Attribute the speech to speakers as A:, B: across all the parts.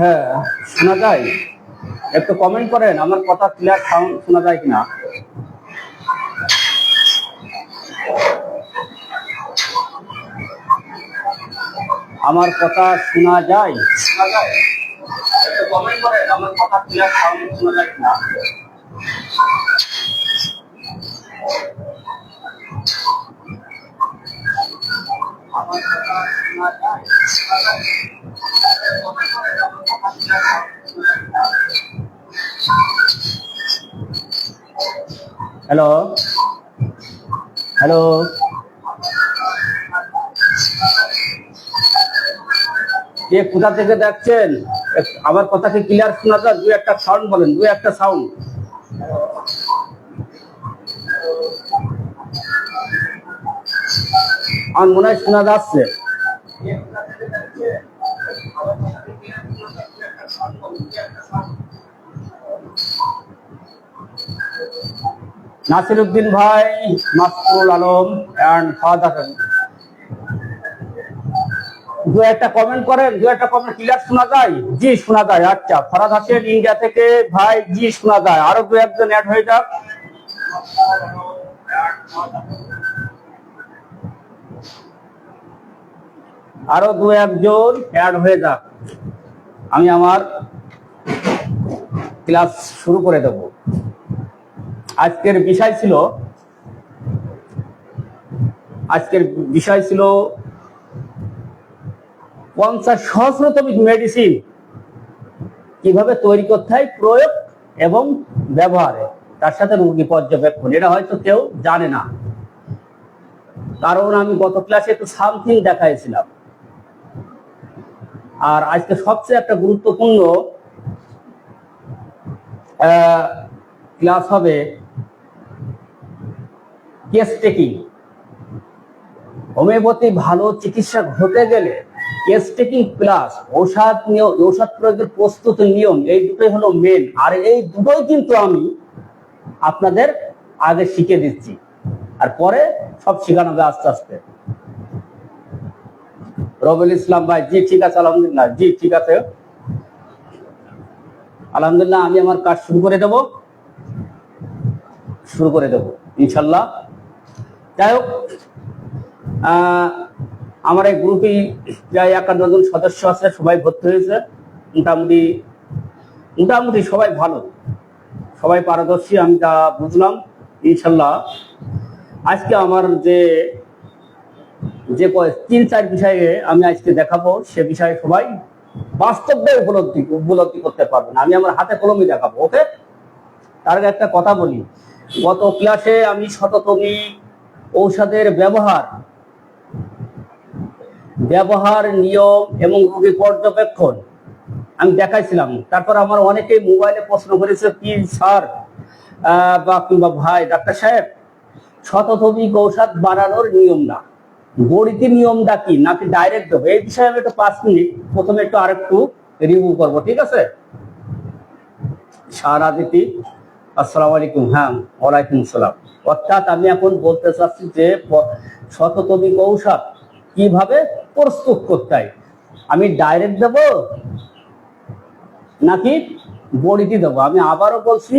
A: হ্যাঁ, শোনা যায়? একটু কমেন্ট করেন, আমার কথা ক্লিয়ার সাউন্ড শোনা যায় কিনা। আমার কথা শোনা যায়? একটু কমেন্ট করেন, আমার কথা ক্লিয়ার সাউন্ড শোনা যায় কিনা। আমার কথা শোনা যায়? হ্যালো হ্যালো, কে কোথা থেকে দেখছেন? আমার কথা কি ক্লিয়ার শোনা যায়? দুই একটা সাউন্ড বলেন, দুই একটা সাউন্ড। আমার মনে হয় শোনা যাচ্ছে। নাসিরউদ্দিন ভাই, মাসরুল আলম এন্ড ফাদার, দু একটা কমেন্ট করেন, দু একটা কমেন্ট ক্লিয়ার শোনা যায়? জি শোনা যায়। আচ্ছা, ফরাদ হাসেন ইন্ডিয়া থেকে ভাই, জি শোনা যায়। আরো দু একজন অ্যাড হয়ে যাক। আরো দু একজন অ্যাড হয়ে যাক, আমি আমার ক্লাস শুরু করে দেব। আজকের বিষয় ছিল 50 সহস্রতমিক মেডিসিন কিভাবে তৈরি করতে হয়, প্রয়োগ এবং ব্যবহারে, তার সাথে রোগী পর্যবেক্ষণ। এটা হয়তো কেউ জানে না, কারণ আমি গত ক্লাসে একটু সামথিং দেখাইছিলাম। আর আজকে সবচেয়ে একটা গুরুত্বপূর্ণ ক্লাস হবে কেস টেকিং। হোমিওপ্যাথি ভালো চিকিৎসক হতে গেলে কেস টেকিং প্লাস ঔষধ প্রয়োগের প্রস্তুত নিয়ম, এই দুটোই হলো মেন। আর এই দুটোই কিন্তু আমি আপনাদের আগে শিখে দিচ্ছি, আর পরে সব শেখানো হবে আস্তে আস্তে। রবিউল ইসলাম ভাই, জি ঠিক আছে, আলহামদুলিল্লাহ, জি ঠিক আছে, আলহামদুলিল্লাহ। আমি আমার কাজ শুরু করে দেব ইনশাল্লাহ। যাই হোক, আমার এই গ্রুপে প্রায় 51 জন সদস্য আছে, সবাই ভর্তি হয়েছে। মোটামুটি সবাই ভালো, সবাই পারদর্শী, আমি যা বুঝলাম ইনশাল্লাহ। আজকে আমার যে 3-4 বিষয়ে আমি আজকে দেখাবো, সে বিষয়ে সবাই বাস্তবে উপলব্ধি করতে পারবেন। আমি আমার হাতে কলমে দেখাবো, ওকে? তার আগে একটা কথা বলি, গত ক্লাসে আমি শততমিক ঔষধের ব্যবহার নিয়ম এবং রোগী পর্যবেক্ষণ আমি দেখাইছিলাম। তারপর আমার অনেকেই মোবাইলে প্রশ্ন করেছে, কি স্যার বা কিংবা ভাই ডাক্তার সাহেব, শততমিক ঔষধ বানানোর নিয়ম না, গণিতি নিয়মটা কি, নাকি ডাইরেক্ট দেবো? এই বিষয়ে আমি একটু 5 মিনিট প্রথমে একটু আরেকটু রিভিউ করবো, ঠিক আছে? সারাদিতি, আসসালামু আলাইকুম। হ্যাঁ, ওয়ালাইকুম আসসালাম। অর্থাৎ আমি এখন বলতে চাচ্ছি যে শততমিক ঔষধ কিভাবে প্রস্তুত করতে হয়, আমি ডাইরেক্ট দেব নাকি বড়িটি দেবো? আমি আবারও বলছি,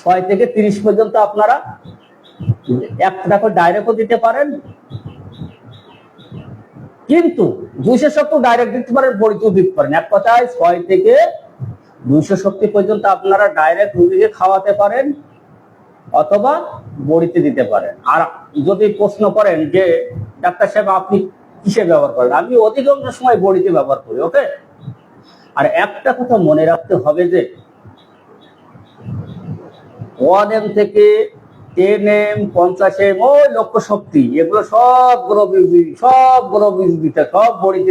A: 6 থেকে 30 পর্যন্ত আপনারা একটা করে ডাইরেক্টও দিতে পারেন, কিন্তু 270 ডাইরেক্ট দিতে পারেন, বড়িতেও দিতে পারেন। এক কথায় 6 থেকে 270 পর্যন্ত আপনারা ডাইরেক্ট রোগীকে খাওয়াতে পারেন অথবা বড়িতে দিতে পারেন। আর যদি প্রশ্ন করেন যে ডাক্তার সাহেব আপনি কিসে ব্যবহার করেন, আমি অধিকাংশ সময় বড়িতে ব্যবহার করি, ওকে? আর একটা কথা মনে রাখতে হবে যে 1M থেকে 10M, 50M, ওই লক্ষ্য শক্তি, এগুলো সবগুলো বড়িতে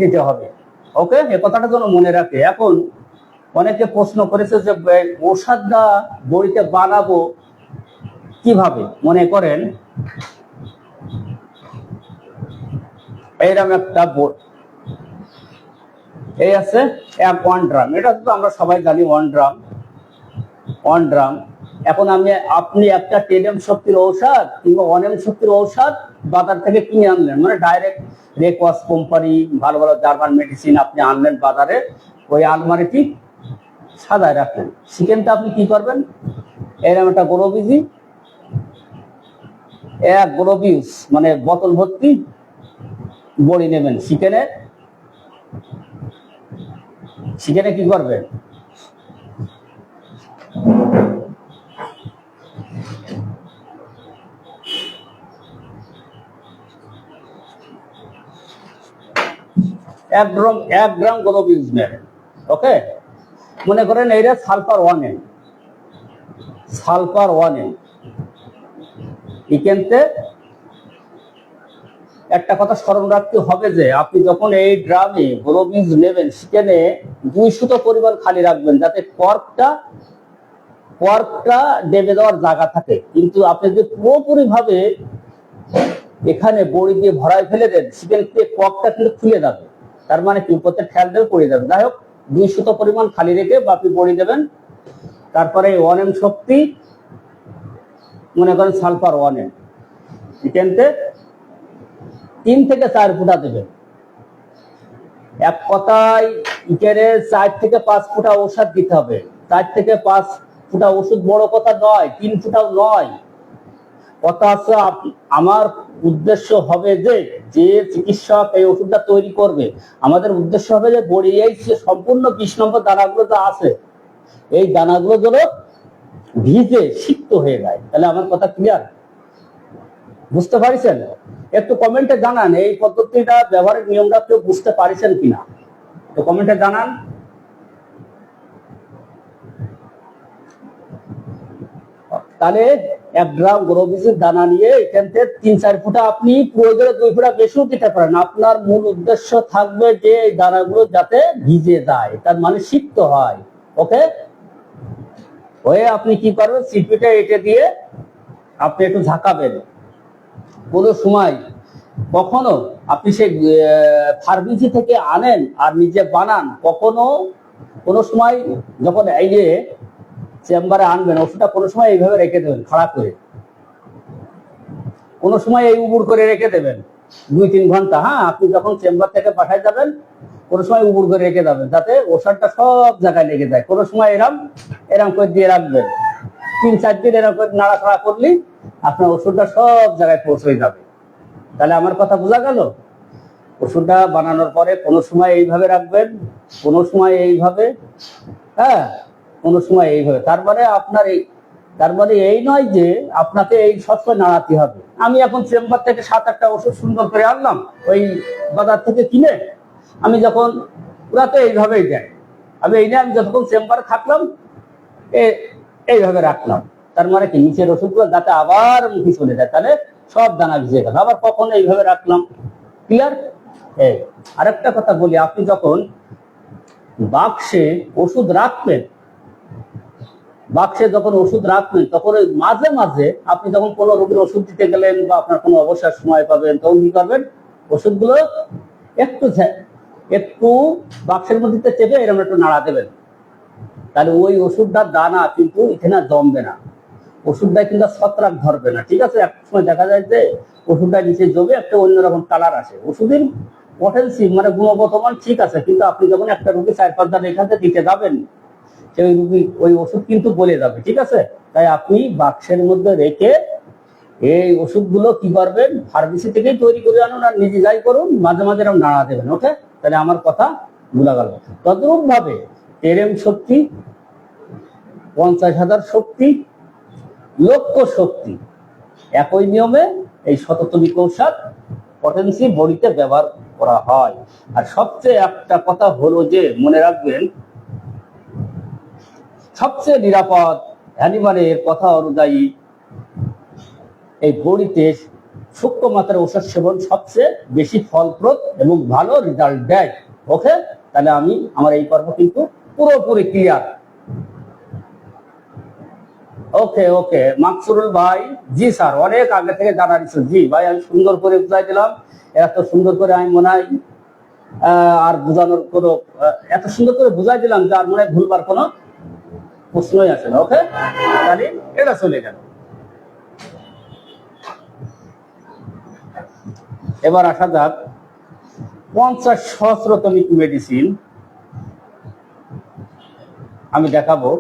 A: দিতে হবে, ওকে? এ কথাটা যেন মনে রাখে। এখন অনেকে প্রশ্ন করেছে যে ঔষধটা বড়িতে বানাবো কিভাবে। মনে করেন এইরকম একটা এই আছে 1 ড্রাম, এটা তো আমরা সবাই জানি 1 ড্রাম এখন আপনি একটা 10M শক্তির ঔষধ কিংবা 1M শক্তির ঔষধ বাজার থেকে কিনে আনলেন, মানে ডাইরেক্ট রেকওয়াস কোম্পানি ভালো ভালো জার্মান মেডিসিন আপনি আনলেন বাজারে, ওই আলমারিটি সাজায় রাখলেন। সেখানটা আপনি কি করবেন, এরকম একটা গোলবিজি, এক গোলবিজ মানে বোতল ভর্তি বড়ি নেবেন। সেখানে কি করবেন, এক গ্রাম গোলবিজ নেবেন। ওকে, মনে করেন এইটা সালফার 1N, এখানতে একটা কথা স্মরণ রাখতে হবে যে আপনি যখন এই ড্রামে গোলবিজ নেবেন সেখানে 200 পরিমাণ খালি রাখবেন, যাতে কর্কটা ডেবে দেওয়ার জায়গা থাকে। কিন্তু আপনি যদি পুরোপুরি ভাবে এখানে বড়ি দিয়ে ভরাই ফেলে দেন, সেখানে কর্কটা কিন্তু খুলে যাবে, তার মানে কি উপরে ঠেল দেবে পড়ে যাবে। যাই হোক, 200 পরিমাণ খালি রেখে আপনি বড়ি দেবেন। তারপরে 1M শক্তি, মনে করেন সালফার 1N, এখানতে 3 থেকে 4 ফুটা দেবেন। এক কথায় এখানে 4 থেকে 5 ফুটা ঔষধ দিতে হবে। 4 থেকে 5 ফুটা ওষুধ বড় কথা নয়, 3 ফুটাও নয়। কথা আছে, আমার উদ্দেশ্য হবে যে চিকিৎসক এই ওষুধটা তৈরি করবে, আমাদের উদ্দেশ্য হবে যে বড়ি এই সম্পূর্ণ 20 নম্বর দানাগুলো যা আছে, এই দানাগুলো যেন ভিজে সিক্ত হয়ে যায়। তাহলে আমার কথা ক্লিয়ার, বুঝতে পারছেন? একটু কমেন্টে জানান এই পদ্ধতিটা ব্যবহারের নিয়মটা কেউ বুঝতে পারছেন কিনা, তো কমেন্টে জানান। তাহলে 1 গ্রাম গোলবিজের দানা নিয়ে এখান থেকে 3-4 ফুটা, আপনি প্রয়োজনে 2 ফুটা বেশিও দিতে পারেন। আপনার মূল উদ্দেশ্য থাকবে যে এই দানাগুলো যাতে ভিজে যায়, তার মানে সিক্ত হয়। ওকে, হয়ে আপনি কি করবেন, সিপিটা এঁটে দিয়ে আপনি একটু ঝাঁকাবেন। কোনো সময় কখনো আপনি সেই ফার্মেসি থেকে আনেন আর নিজে বানান, কোনো সময় যখন এই যে চেম্বারে আনবেন ওষুধটা, কোনো সময় এইভাবে রেখে দেবেন খাড়া করে, কোনো সময় এই উবুড় করে রেখে দেবেন 2-3 ঘন্টা। হ্যাঁ, আপনি যখন চেম্বার থেকে পাঠায় যাবেন কোনো সময় উবুড় করে রেখে যাবেন, যাতে ওষুধটা সব জায়গায় লেগে যায়। কোনো সময় এরম করে দিয়ে রাখবেন, 3-4 দিন এরকম করে নাড়াচাড়া করলেই আপনার ওষুধটা সব জায়গায় পৌঁছে যাবে। তাহলে আমার কথা বোঝা গেল? ওষুধটা বানানোর পরে কোনো সময় এইভাবে রাখবেন, কোনো সময় এইভাবে, হ্যাঁ, কোনো সময় এইভাবে। তার মানে এই নয় যে আপনাকে এই সবসময় নাড়াতে হবে। আমি এখন চেম্বার থেকে 7-8টা ওষুধ সুন্দর করে আনলাম ওই বাজার থেকে কিনে, আমি যখন ওরা তো এইভাবেই দেয়, আমি যতক্ষণ চেম্বারে থাকলাম এইভাবে রাখলাম। তার মানে কি নিচের ওষুধগুলো যাতে আবার মুখে চলে যায়, তাহলে সব দানা ভিজে গেল। আবার কখনো এইভাবে রাখলাম। ক্লিয়ার? আরেকটা কথা বলি, আপনি যখন বাক্সে ওষুধ রাখবেন, তখন ওই মাঝে মাঝে আপনি যখন কোনো রোগীর ওষুধ দিতে গেলেন বা আপনার কোনো অবসর সময় পাবেন, তখন কি করবেন, ওষুধগুলো একটু বাক্সের মধ্যে চেপে এরকম একটু নাড়া দেবেন। তাহলে ওই ওষুধটার দানা কিন্তু এখানে জমবে না, ওষুধটা কিন্তু ছত্রাক ধরবে না। ঠিক আছে? এক সময় দেখা যায় যে ওষুধটা নিচে জমে একটা অন্যরকম কালার আসে। ওষুধের পটেন্সি মানে গুণগত মান ঠিক আছে, কিন্তু আপনি যখন একটা রোগী 4-5 জন এখানে দিতে যাবেন, সেই রোগী ওই ওষুধ কিন্তু গলে যাবে। ঠিক আছে? তাই আপনি বাক্সের মধ্যে রেখে এই ওষুধগুলো কি করবেন, ফার্মেসি থেকেই তৈরি করে আনুন আর নিজে যাই করুন, মাঝে মাঝে এরকম নাড়া দেবেন। ওকে, তাহলে আমার কথা ভুলা গেল। তদ্রূপ ভাবে 10M শক্তি, 50,000 শক্তি, লক্ষ শক্তি, একই নিয়মে এই শততমিক ঔষধ পটেন্সি বডিতে ব্যবহার করা হয়। আর সবচেয়ে একটা কথা হলো যে মনে রাখবেন, সবচেয়ে নিরাপদ অ্যানিমালের কথা অনুযায়ী এই বডিতে সূক্ষ্ম মাত্রার ওষুধ সেবন সবচেয়ে বেশি ফলপ্রদ এবং ভালো রেজাল্ট দেয়। ওকে, তাহলে আমার এই পর্ব কিন্তু পুরোপুরি ক্লিয়ার। ওকে মাকসুরুল ভাই, জি স্যার, অনেক আগে থেকে জানা দিচ্ছেন। জি ভাই, আমি সুন্দর করে বুঝাই দিলাম, এত সুন্দর করে আমি মনে হয় আর বোঝানোর কোনো, এত সুন্দর করে বুঝাই দিলাম যে আর মনে হয় ভুলবার কোনো প্রশ্নই আসে না। ওকে, তাহলে এটা চলে গেল। এবার আসা যাক 50 সহস্রতমিক মেডিসিন আমি দেখাবো।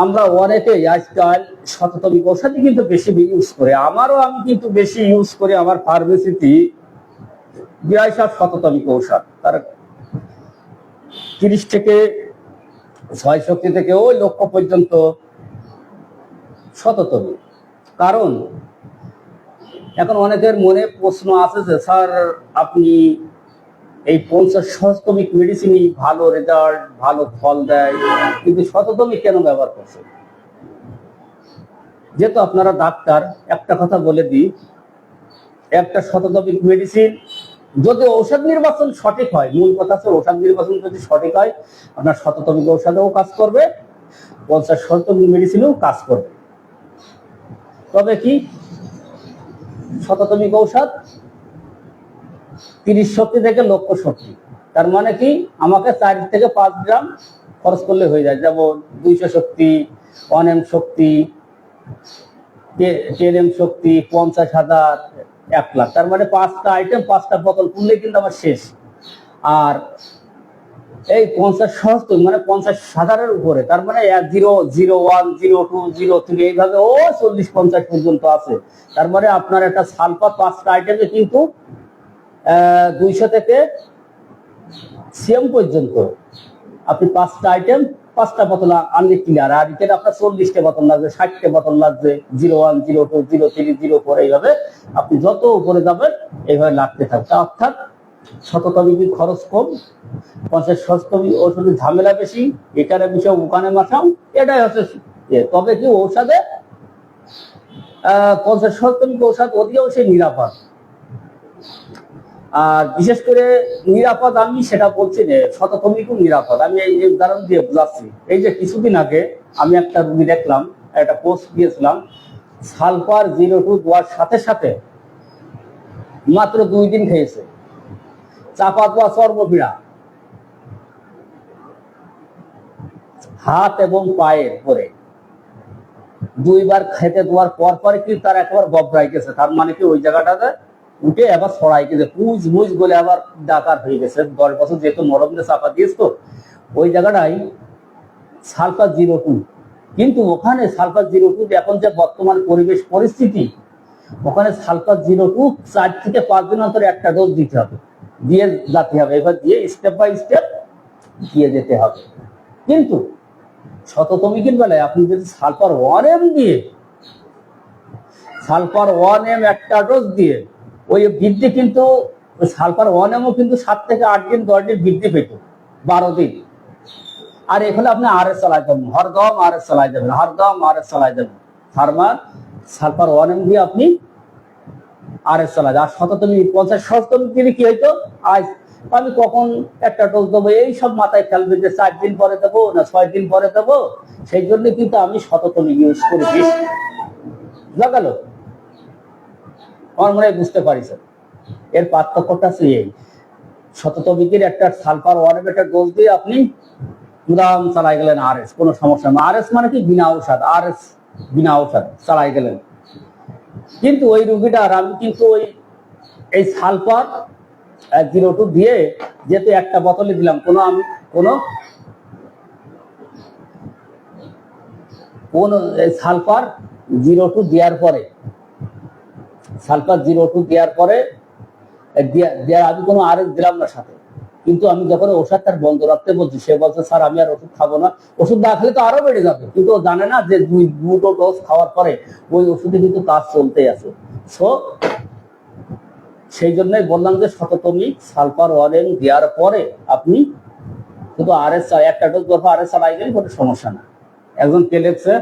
A: আমরা অনেকেই আজকাল শততমিক ঔষধই কিন্তু বেশি ইউজ করে, আমি কিন্তু বেশি ইউজ করি। আমার ফার্মেসিতে 42 শততমিক ঔষধ, তার 30 থেকে 6 শক্তি থেকে ওই লক্ষ পর্যন্ত শততমিক। কারণ এখন অনেকের মনে প্রশ্ন আছে যে স্যার আপনি এই 50 সহস্রতমিক মেডিসিনই ভালো রেজাল্ট, ভালো ফল দেয়, কিন্তু শততমিক কেন ব্যবহার করছেন? যেহেতু আপনারা ডাক্তার, একটা কথা বলে দিই, একটা শততমিক মেডিসিন যদি ঔষধ নির্বাচন সঠিক হয়, মূল কথা হচ্ছে ঔষধ নির্বাচন যদি সঠিক হয়, আপনার শততমিক ঔষধেও কাজ করবে, 50 শততমিক মেডিসিনেও কাজ করবে। তবে কি শততমিক ঔষধ 30 শক্তি থেকে লক্ষ শক্তি, তার মানে কি আমাকে 4 থেকে 5 গ্রাম খরচ করলে হয়ে যায়। যেমন 200 শক্তি, 1M শক্তি, 10M শক্তি, 50,000, 1 লাখ, তার মানে 5টা আইটেম 5টা বোতল খুললে কিন্তু আমার শেষ। আর এই 50 সহস্র মানে 50,000-এর উপরে, তার মানে 0, 01, 02, 03 এইভাবে ও 40-50 পর্যন্ত আছে। তার মানে আপনার একটা সালফার 5টা আইটেমে কিন্তু 200 থেকে সিএম পর্যন্ত আপনি 5টা আইটেম 5টা বোতল আনলে ক্লিয়ার। আর এখানে আপনার 40টা বোতল লাগবে, 60টা বোতল লাগবে, 01, 02, 03, 04 এইভাবে আপনি যত উপরে যাবেন এইভাবে লাগতে থাকবে। অর্থাৎ শততমিকের খরচ কম, 50 সহস্রতমিক ঔষধের ঝামেলা বেশি, এখানে বিষয় ওখানে মাসাও, এটাই হচ্ছে। তবে কি ঔষধে 50 সহস্রতমিক ঔষধ অধিকাংশই নিরাপদ। আর বিশেষ করে নিরাপদ আমি সেটা বলছি না, শততমিকও নিরাপদ। আমি এই উদাহরণ দিয়ে বোঝাচ্ছি। এই যে কিছুদিন আগে আমি একটা রুগী দেখলাম, একটা পোস্ট দিয়েছিলাম, সালফার 02 দেওয়ার সাথে সাথে মাত্র 2 দিন খেয়েছে, চাপা দেওয়া চর্মপীড়া, হাত এবং পায়ের পরে 2 বার খেতে দেওয়ার পর পরে কি তার একবার ববরাই গেছে। তার মানে কি ওই জায়গাটাতে উঠে আবার ছড়াই গেছে, পুজ মুজ বলে আবার ডাকার হয়ে গেছে। 10 বছর যেহেতু নরম দিয়ে চাপা দিয়েছ তো ওই জায়গাটাই সালফার 02। কিন্তু ওখানে সালফার 02 এখন যে বর্তমান পরিবেশ পরিস্থিতি, ওখানে সালফার 02 4 থেকে 5 দিন অন্তর একটা ডোজ দিতে হবে, দিয়ে যেতে হবে, এবার দিয়ে স্টেপ বাই স্টেপ দিয়ে যেতে হবে। কিন্তু শততমিকের বেলায় আপনি যদি সালফার 1M দিয়ে, সালফার 1M একটা ডোজ দিয়ে ওই বৃদ্ধি কিন্তু সালফার 1Mও কিন্তু 7 থেকে 8 দিন 10 দিন বৃদ্ধি পেত, 12 দিন। আর এখানে আপনি আরএস চালাই যাবেন, হরদম আরএস চালাই যাবেন, হরদম আরএস চালাই যাবেন। ফার্মার সালফার 1M দিয়ে আপনি আরএস চালাই যাবেন। আর শততমিক 50 সহস্রতমিক দিলে কি হইতো, আজ আমি কখন একটা ডোজ দেবো এই সব মাথায় খেলবে যে 4 দিন পরে দেবো না 6 দিন পরে দেবো। সেই জন্য কিন্তু আমি শততমিক ইউজ করি বেশি। লাগালো আমার মনে হয় বুঝতে পারিছেন। এর পার্থক্যটা এই, শততমিকের একটা সালফার 1M একটা ডোজ দিয়ে আপনি গুদাম চালাই গেলেন আরএস, কোনো সমস্যা না। আরএস মানে কি বিনা ঔষধ, আরএস বিনা ঔষধ চালাই গেলেন। কিন্তু ওই রুগীটার আমি কিন্তু ওই এই সালফার 02 দিয়ে যেহেতু একটা বোতলে দিলাম, কোন সালফার 02 দেওয়ার পরে, সালফার 02 দেওয়ার পরে আমি কোনো আরএস দিলাম না সাথে। কিন্তু আমি যখন ওষুধটার বন্ধ রাখতে বলছি, সে বলছে স্যার আমি আর ওষুধ খাবো না। ওষুধ না খেলে তো আরো বেড়ে যাবে, কিন্তু ও জানে না যে 2 ডোজ খাওয়ার পরে ওই ওষুধে কিন্তু কাজ চলতেই আছে। সো সেই জন্যই বললাম যে শততমিক সালফার 1M দেওয়ার পরে আপনি শুধু আরএস একটা ডোজ গল্প আরএস চালাই গেলে কোনো সমস্যা না। একজন কে লেখছে,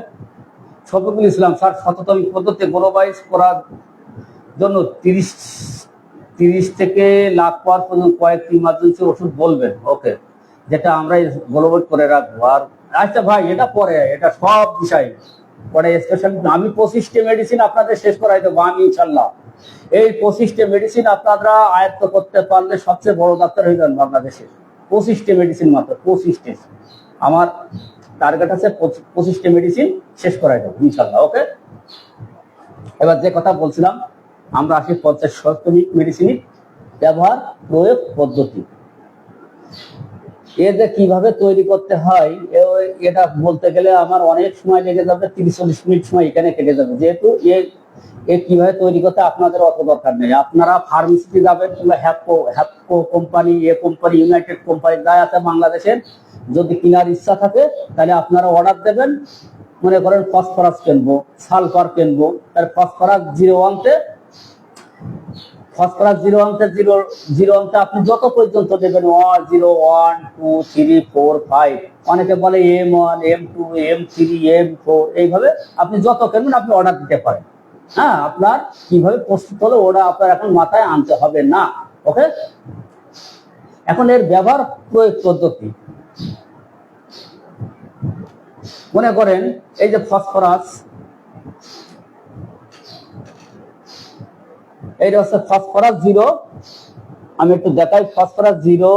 A: শফিকুল ইসলাম স্যার শততমিক পদ্ধতি গ্লোবালাইজ করার জন্য 30 থেকে লাখ পাওয়ার পর্যন্ত কয়েকটি ইমার্জেন্সি ওষুধ বলবেন। ওকে, যেটা আমরা গ্লোবাল করে রাখবো। আর আচ্ছা ভাই, এটা পরে, এটা সব বিষয় পরে স্পেশাল আমি 25টা মেডিসিন আপনাদের শেষ করাই দেবো আমি ইনশাল্লাহ। এই 25টা মেডিসিন আপনারা আয়ত্ত করতে পারলে সবচেয়ে বড় ডাক্তার হয়ে যান বাংলাদেশে। 25টা মেডিসিন মাত্র, 25টা। আমার টার্গেট আছে 25টি মেডিসিন শেষ করাই দেবো ইনশাল্লাহ। ওকে, এবার যে কথা বলছিলাম, আমরা আসি 50-60 মেডিসিনের ব্যবহার প্রয়োগ পদ্ধতি। যে কিভাবে তৈরি করতে হয় এটা বলতে গেলে আমার অনেক সময় লেগে যাবে, 30-40 মিনিট সময় এখানে কেটে যাবে। যেহেতু কিভাবে তৈরি করতে আপনাদের অত দরকার নেই, আপনারা ফার্মেসিতে যাবেন কিংবা হ্যাপকো কোম্পানি, কোম্পানি, ইউনাইটেড কোম্পানি যা আছে বাংলাদেশের, যদি কেনার ইচ্ছা থাকে তাহলে আপনারা অর্ডার দেবেন। মনে করেন ফসফরাস কিনবো, সালফার কিনবো, তার ফসফরাস 01-তে আপনি যত পর্যন্ত দেবেন 1, 0, 1, 2, 3, 4, 5, অনেকে বলে M1, M2, M3, M4, এইভাবে আপনি যত কিনবেন আপনি অর্ডার দিতে পারেন। হ্যাঁ, আপনার কিভাবে প্রস্তুত হলো ওটা আপনার এখন মাথায় আনতে হবে না। ওকে, এখন এর ব্যবহার প্রয়োগ পদ্ধতি। মনে করেন এই যে ফসফরাস, এইটা হচ্ছে ফসফরাস 0। আমি একটু দেখাই, ফসফরাস 0,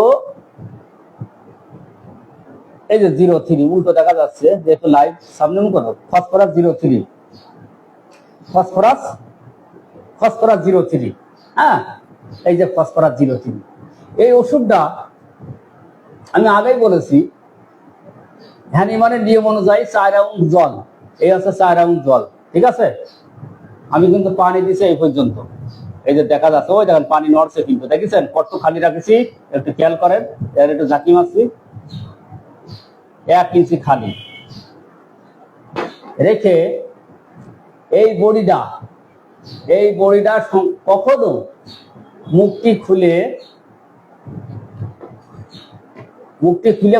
A: এই যে 03, উল্টো দেখা যাচ্ছে যেহেতু লাইভ, সামনে করো, ফসফরাস 03, ফসফরাস 03। হ্যাঁ, এই যে ফসফরাস 03, এই ওষুধটা আমি আগেই বলেছি, হ্যানিমানের নিয়ম অনুযায়ী 4 আউন্স জল, এই হচ্ছে 4 আউন্স জল। ঠিক আছে, আমি কিন্তু পানি দিছি এই পর্যন্ত, এই যে দেখা যাচ্ছে, ওই দেখেন পানি নড়ছে কিন্তু, দেখেছেন কত খালি রাখেছি, একটু খেয়াল করেন, এর একটু ঝাঁকি মারছি, 1 ইঞ্চি খালি রেখে এই বড়িটা কখনো মুখটি খুলে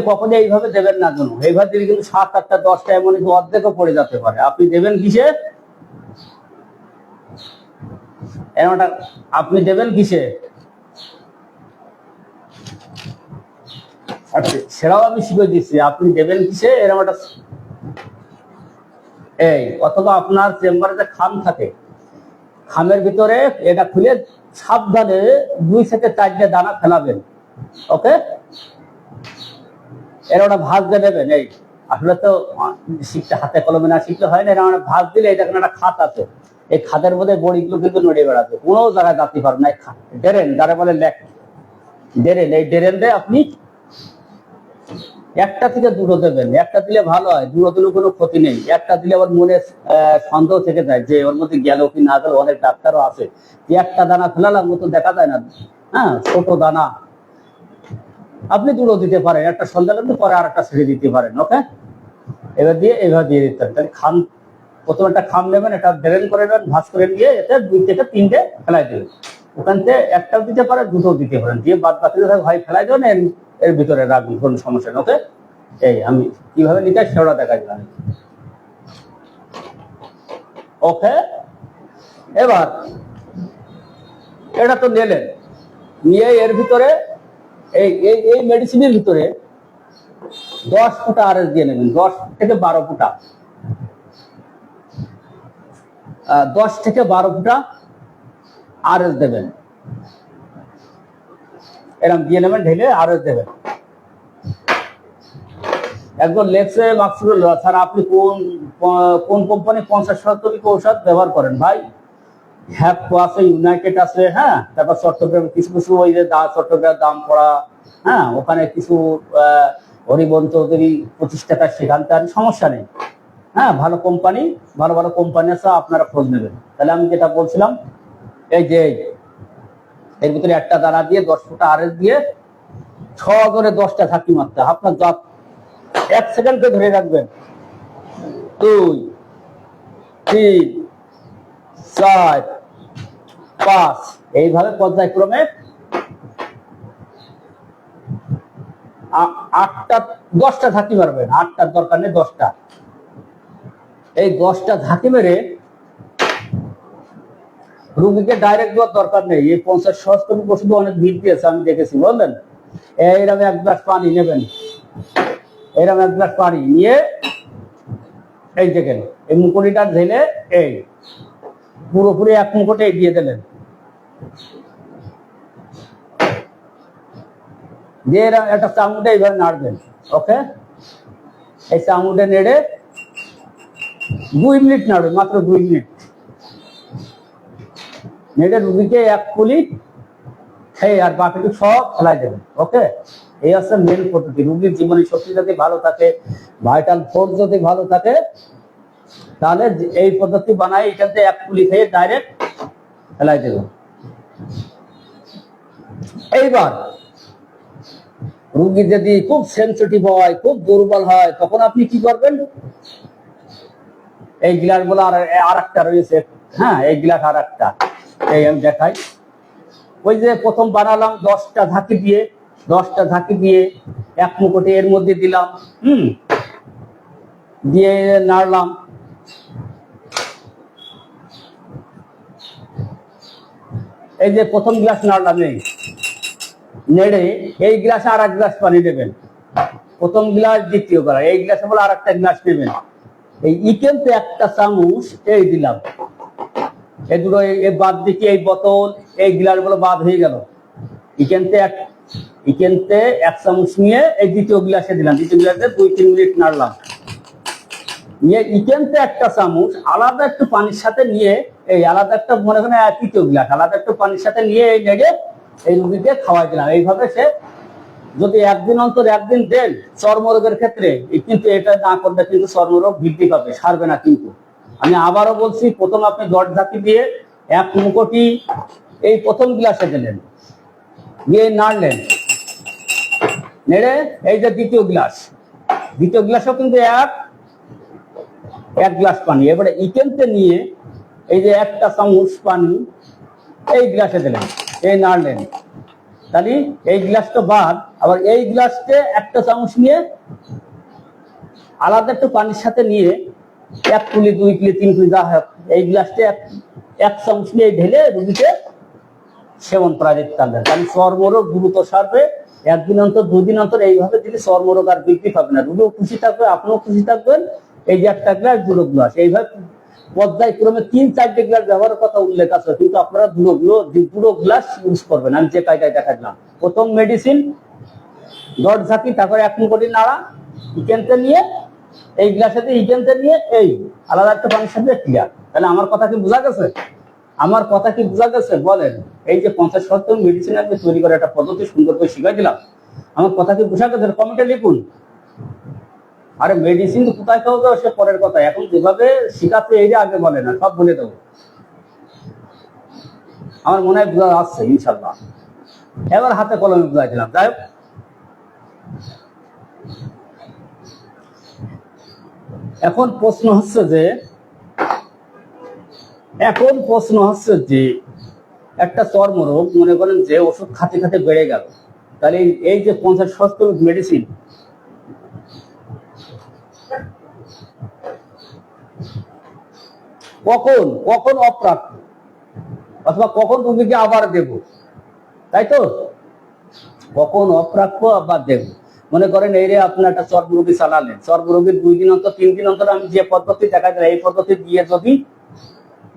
A: কখনো এইভাবে দেবেন না। যেন এইভাবে দিলে কিন্তু 7, 8, 10টা এমন অর্ধেকও পড়ে যেতে পারে। আপনি দেবেন কিসে, আপনি দেবেন কিসে, সেটাও আমি শিখে দিচ্ছি। আপনি দেবেন কিসে, এরকম একটা অথবা আপনার চেম্বারে যে খাম থাকে, খামের ভিতরে এটা খুলে সাবধানে 2 থেকে 4টে দানা ফেলাবেন। ওকে, এরা ওটা ভাঁজ দিয়ে নেবেন। এই আসলে তো শিখতে হাতে কলমে না শিখতে হয় না, এরা ভাঁজ দিলে এটা একটা খাত আছে, এই খাতের মধ্যে বড়িগুলো কিন্তু নড়ে বেড়াবে, কোনো জায়গায় যাতে পারবে না। ডেরেন, যারা বলে ডেরেন, এই ডেরেন দিয়ে আপনি 1টা থেকে 2টো দেবেন। 1টা দিলে ভালো হয়, 2টো দিলে কোনো ক্ষতি নেই। 1টা দিলে আবার মনে সন্দেহ থেকে যায় যে ওর মধ্যে গেল কি না গেল। অনেক ডাক্তারও আছে যে 1টা দানা ফেলালাম মতো দেখা যায় না, হ্যাঁ, ছোট দানা। আপনি 2টো দিতে পারেন, একটা সন্ধ্যা লাগলে পরে আর একটা ছেড়ে দিতে পারেন। ওকে, এবার দিয়ে এইভাবে দিয়ে দিতে পারেন। খাম, প্রথমে একটা খাম নেবেন, এটা ড্রেন করে নেবেন, ভাঁজ করে নিয়ে এতে 2 থেকে 3টে ফেলাই দেবেন। ওখান থেকে 1টাও দিতে পারেন, 2টোও দিতে পারেন, দিয়ে বাদ বাকি ভাই ফেলাই দেবেন, এর ভিতরে রাখবেন, কোনো সমস্যা নেই। ওকে, এই আমি কিভাবে নিতে হয় সেটা দেখা দিলাম। ওকে, এবার এটা তো নিলেন, নিয়ে এর ভিতরে এই মেডিসিনের ভিতরে 10 ফুটা আরএস দিয়ে নেবেন, 10 থেকে 12 ফুটা, 10 থেকে 12 ফুটা আরএস দেবেন। এরকম দিয়ে নেবেন, ঢেলে আরএস দেবেন। একজন লেখছে মাকসুদুল, স্যার আপনি কোন কোম্পানি 50-70 ঔষধ ব্যবহার করেন? ভাই, হ্যাপকো আছে, ইউনাইটেড আছে, হ্যাঁ, তারপর চট্টগ্রাম কিছু ওই যে চট্টগ্রাম দাম পড়া, হ্যাঁ, ওখানে কিছু হরিবন চৌধুরী 25 টাকা, সেখান থেকে সমস্যা নেই। হ্যাঁ, ভালো কোম্পানি, ভালো ভালো কোম্পানি আছে, আপনারা খোঁজ নেবেন। তাহলে আমি যেটা বলছিলাম, এই যে এর ভিতরে 1টা দানা দিয়ে 10 ফুটা আরএস দিয়ে 6 করে 10টা ঝাঁকি মারতে, আপনার 1 সেকেন্ডকে ধরে রাখবেন, 2, 3, 4, 5, এইভাবে পর্যায়ক্রমে 10টা ঝাঁকি মারবেন। 8টার দরকার নেই, 10টা। এই 10টা ঝাঁকি মেরে রুগীকে ডাইরেক্ট দেওয়ার দরকার নেই। এই 50-60 ওষুধ অনেক ভিড় দিয়েছে, আমি দেখেছি, বুঝলেন। এইরকম 1 গ্লাস পানি নেবেন, এরকম 1 গ্লাস পানি নিয়ে এই দেখেন এই মুকুটিটা ঢেলে এই পুরোপুরি 1 মুকুটে দিয়ে দেবেন, দিয়ে একটা চামচে এইভাবে নাড়বেন। ওকে, এই চামুডে নেড়ে 2 মিনিট নাড়বে, মাত্র 2 মিনিট নেড়ে রুগীকে 1 কুলি খেয়ে আর বাকিটুকু সব ফেলাই দেবেন। ওকে, এই হচ্ছে মেন পদ্ধতি। রুগীর জীবনী শক্তি যদি ভালো থাকে, ভাইটাল ফোর্স যদি ভালো থাকে, তাহলে এই পদ্ধতি বানাই এখান থেকে 1 কুলি খেয়ে ডাইরেক্ট ফেলাই দেবেন। এইবার রুগী যদি খুব সেন্সিটিভ হয়, খুব দুর্বল হয়, তখন আপনি কি করবেন? এই গ্লাস গুলো আর একটা রয়েছে, হ্যাঁ, এই গ্লাস আর একটা, এই আমি দেখাই। ওই যে প্রথম বানালাম 10টা ঝাঁকি দিয়ে 1 মুকুটে এর মধ্যে দিলাম, দিয়ে নাড়লাম। এই যে প্রথম গ্লাস নাড়লাম, এই নেড়ে এই গ্লাসে আর 1 গ্লাস পানি দেবেন। প্রথম গ্লাস, দ্বিতীয় গ্লাস, এই গ্লাসে বলে আর একটা গ্লাস নেবেন। এই ইকেনতে 1টা চামচ এই দিলাম, এই দুটো বাদ দিকে এই বোতল এই গ্লাস গুলো বাদ হয়ে গেল। ইকেনতে 1 চামচ নিয়ে এই দ্বিতীয় গ্লাসে দিলাম, দ্বিতীয় গ্লাসে 2-3 মিনিট নাড়লাম। নিয়ে ইকেনতে 1টা চামচ আলাদা একটু পানির সাথে নিয়ে, এই আলাদা একটা মনে করেন তৃতীয় গ্লাস আলাদা একটু পানির সাথে নিয়ে এই নেড়ে এই রুগীকে খাওয়াই দিলাম। এইভাবে সে যদি 1 দিন অন্তর 1 দিন দেন চর্মরোগের ক্ষেত্রে, কিন্তু এটা না করলে কিন্তু চর্মরোগ বৃদ্ধি পাবে, সারবে না। কিন্তু আমি আবারও বলছি, প্রথম আপনি 10 ঝাঁকি দিয়ে 1 মুকুটি এই প্রথম গ্লাসে দিলেন, দিয়ে নাড়লেন, নেড়ে এই যে দ্বিতীয় গ্লাসও কিন্তু এক গ্লাস পানি, এবারে ইকেনতে নিয়ে এই যে 1টা চামচ পানি এই গ্লাসে দিলেন, এই নাড়লেন। তাহলে এই গ্লাসটা বাদ, আবার এই গ্লাসকে 1টা চামচ নিয়ে আলাদা একটু পানির সাথে নিয়ে 1 কুলি 2 কুলি 3 কুলি যা হোক, এই গ্লাসটা 1 চামচ নিয়ে ঢেলে রুগীকে সেবন করা যেতে পারবে। তাহলে চর্মরোগ দ্রুত সারবে। 1 দিন অন্তর 2 দিন অন্তর এইভাবে দিলে চর্মরোগ আর বৃদ্ধি পাবে না, রুগীও খুশি থাকবে, আপনিও খুশি থাকবেন। এই যে 1টা গ্লাস 2 গ্লাস, এইভাবে পর্যায়ক্রমে 3-4টে গ্লাস ব্যবহারের কথা উল্লেখ আছে, কিন্তু আপনারা 2 গ্লাস ইউজ করবেন। আমি যে কায়দায় দেখালাম, প্রথম মেডিসিন 10 ঝাঁকি, তারপরে 1 মুকুটি নাড়া, ইকেনতে নিয়ে এই গ্লাসেতে ইকেনতে নিয়ে এই আলাদা একটা পানির সাথে ক্লিয়ার। তাহলে আমার কথা কি বোঝা গেছে? বলেন, এই যে 50-70 মেডিসিন আপনি তৈরি করে একটা পদ্ধতি সুন্দর করে শিখাই দিলাম, আমার কথা কি বোঝা গেছে? কমেন্টে লিখুন। আরে মেডিসিন তো কোথায় খাওয়া যাবে সে পরের কথা, এখন যেভাবে শিখাচ্ছে এই যে আগে বলে না, সব বলে দেবো। আমার মনে হয় বোঝা আসছে ইনশাল্লাহ, এবার হাতে কলমে বুঝাই দিলাম। যাই হোক, এখন প্রশ্ন হচ্ছে যে একটা চর্মরোগ মনে করেন যে ওষুধ খাতে খাতে বেড়ে গেল, তাহলে এই যে 50-70 মেডিসিন কখন অপ্রাপ্য, অথবা কখন রোগীকে আবার দেব, তাই তো? কখন অপ্রাপ্য আবার দেব। মনে করেন এই রে আপনি একটা চর্মরোগী চালালেন, চর্মরোগীর 2 দিন অন্তর 3 দিন অন্তর আমি যে পদ্ধতি দেখা যায়, এই পদ্ধতি দিয়ে যদি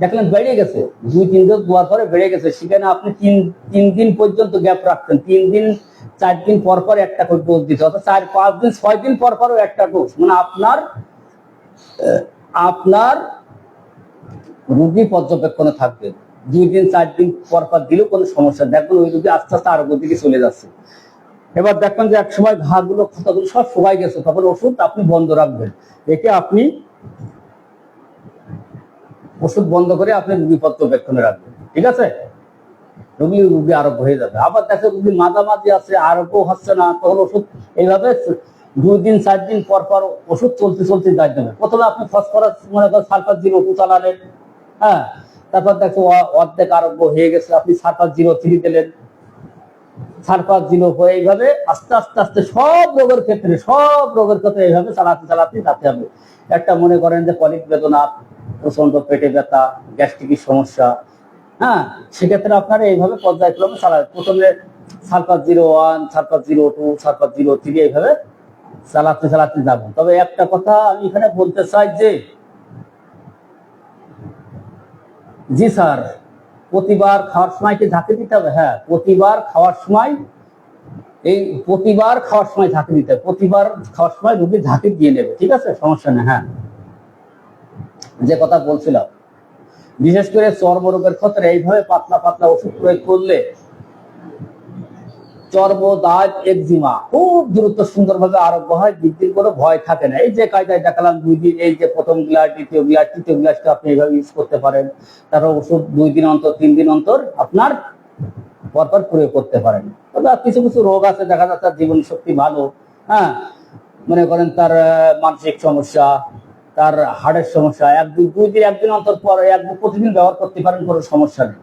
A: দেখলেন বেড়ে গেছে, 2-3 ডোজ দেওয়ার পরে বেড়ে গেছে, সেখানে আপনি 3 দিন পর্যন্ত গ্যাপ রাখতেন, 3 দিন 4 দিন পর পর একটা করে ডোজ দিতে, অর্থাৎ 4-5 দিন 6 দিন পর পরও একটা ডোজ, মানে আপনার রোগী পর্যবেক্ষণে থাকবে। 2 দিন 4 দিন পর পর দিলেও কোনো সমস্যা, দেখবেন ওই রোগী আস্তে আস্তে আরোগ্য দিকে চলে যাচ্ছে। এবার দেখবেন যে এক সময় ঘাগুলো ক্ষতগুলো সব শুকাই গেছে, তখন ওষুধ আপনি বন্ধ রাখবেন, একে আপনি ওষুধ বন্ধ করে আপনি রোগী পর্যবেক্ষণে রাখবেন, ঠিক আছে? রোগী আরোগ্য হয়ে যাবে। আবার দেখে রোগী মাঝামাঝি আছে, আরোগ্য হচ্ছে না, তখন ওষুধ এইভাবে 2 দিন 4 দিন পর পর ওষুধ চলতে যাই দেবে। প্রথমে আপনি ফসফরাস মনে করেন সালফার-0 চালালেন, হ্যাঁ, তারপর দেখো অর্ধেক আরোগ্য হয়ে গেছে, আপনি সালফার-0 দিলেন, সালফার-0 হয়ে এইভাবে আস্তে আস্তে সব রোগের ক্ষেত্রে এইভাবে চালাতে যেতে হবে। একটা মনে করেন যে কলিক বেদনা, প্রচন্ড পেটে ব্যথা, গ্যাস্ট্রিকের সমস্যা, হ্যাঁ, সেক্ষেত্রে আপনারা এইভাবে পর্যায়ক্রমে চালাবেন। প্রথমে সালফার-01, সালফার-02, সালফার-03 এইভাবে চালাতে যাবেন। তবে একটা কথা আমি এখানে বলতে চাই যে, জি স্যার, প্রতিবার খাওয়ার সময় কি ঝাঁকি দিতে হবে? হ্যাঁ, প্রতিবার খাওয়ার সময় এই প্রতিবার খাওয়ার সময় ঝাঁকি দিতে হবে, প্রতিবার খাওয়ার সময় রোগী ঝাঁকি দিয়ে নেবে, ঠিক আছে, সমস্যা নেই। হ্যাঁ, যে কথা বলছিলাম, বিশেষ করে চর্মরোগের ক্ষেত্রে এইভাবে পাতলা পাতলা ওষুধ প্রয়োগ করলে চর্ম, দাঁত, একজিমা খুব দ্রুত সুন্দরভাবে আরোগ্য হয়, বৃদ্ধির কোনো ভয় থাকে না। এই যে কায়দায় দেখালাম 2 দিন, এই যে প্রথম গ্লাস, দ্বিতীয় গ্লাস, তৃতীয় গ্লাসটা আপনি এইভাবে ইউজ করতে পারেন। তারপর ওষুধ 2 দিন অন্তর, 3 দিন অন্তর আপনার পরপর প্রয়োগ করতে পারেন। তবে কিছু কিছু রোগ আছে, দেখা যাচ্ছে তার জীবন শক্তি ভালো, হ্যাঁ, মনে করেন তার মানসিক সমস্যা, তার হার্টের সমস্যা, 2 দিন, 1 দিন অন্তর পর প্রতিদিন ব্যবহার করতে পারেন, কোনো সমস্যা নেই।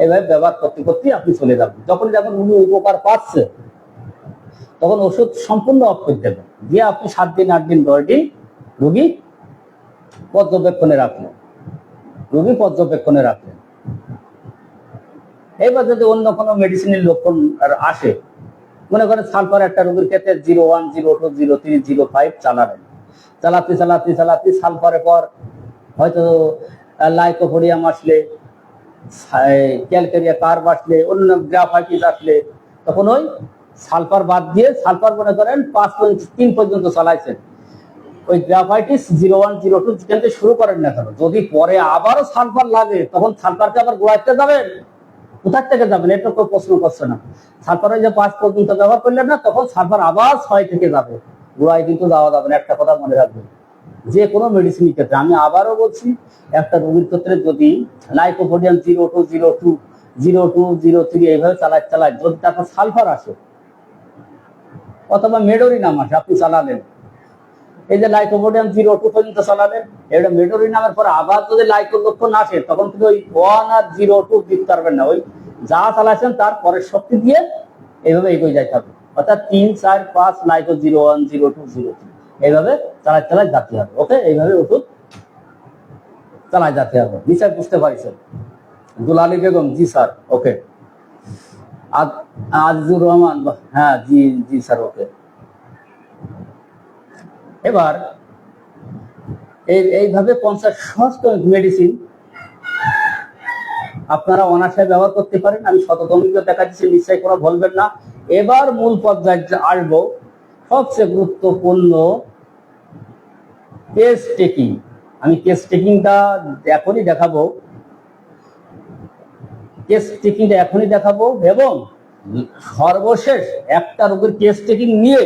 A: এভাবে ব্যবহার করতে করতে আপনি চলে যাবেন। যখন রোগী উপকার পাচ্ছে তখন ওষুধ সম্পূর্ণ অফ করে দেবেন, দিয়ে আপনি 7 দিন, 8 দিন, 10 দিন রোগী পর্যবেক্ষণে রাখলেন। এবার যদি অন্য কোনো মেডিসিনের লক্ষণ আসে, মনে করেন সালফার একটা রোগীর ক্ষেত্রে 01, 02, 03, 05 চালাতে সালফারের পর হয়তো লাইকোপোডিয়াম আসলে, ক্যালকেরিয়া কার্ভ আসলে, অন্য গ্রাফাইটিস আসলে, তখন ওই সালফার বাদ দিয়ে, সালফার মনে করেন 5.3 পর্যন্ত চালাইছেন, ওই গ্রাফাইটিস 01, 02 যেখান থেকে শুরু করেন না কেন, যদি পরে আবারও সালফার লাগে তখন সালফারকে আবার গোড়াইতে যাবেন, কোথার থেকে যাবেন, এটা কেউ প্রশ্ন করছে না। সালফার ওই যে 5 পর্যন্ত ব্যবহার করলেন না, তখন সালফার আবার 6 থেকে যাবে, গোড়ায় কিন্তু যাওয়া যাবে না। একটা কথা মনে রাখবেন, যে কোনো মেডিসিনের ক্ষেত্রে, আমি আবারও বলছি, একটা রোগীর ক্ষেত্রে যদি লাইকোপোডিয়াম 02, 02, 02, 03 এইভাবে চালায় যদি তারপর সালফার আসে অথবা মেডোরিনাম আসে, আপনি চালালেন, এই যে লাইকোপোডিয়াম 02 পর্যন্ত চালালেন, এটা মেডোরিনামের পর আবার যদি লাইকোর লক্ষণ আসে, তখন কিন্তু ওই 1 আর 02 দিতে পারবেন না, ওই যা চালাচ্ছেন তার পরের শক্তি দিয়ে এইভাবে এগিয়ে যাইতে হবে। অর্থাৎ 3, 4, 5 লাইকো 01, 02, 03 এইভাবে চালায় যাতে হবে। ওকে, এইভাবে ওষুধ চালায় যাতে হবে। নিশ্চয় বুঝতে পারছেন? দুলালী বেগম, জি স্যার, ওকে। আজিজুর রহমান, হ্যাঁ, জি স্যার, ওকে। এবার এইভাবে 50 সমস্ত মেডিসিন আপনারা অনায়াসে ব্যবহার করতে পারেন। আমি শততমিক দেখা দিচ্ছি, নিশ্চয়ই কোনো বলবেন না। এবার মূল পর্যায়ে আসবো, সবচেয়ে গুরুত্বপূর্ণ কেস টেকিং। আমি কেস টেকিংটা এখনই দেখাবো, এবং সর্বশেষ একটা রোগীর কেস টেকিং নিয়ে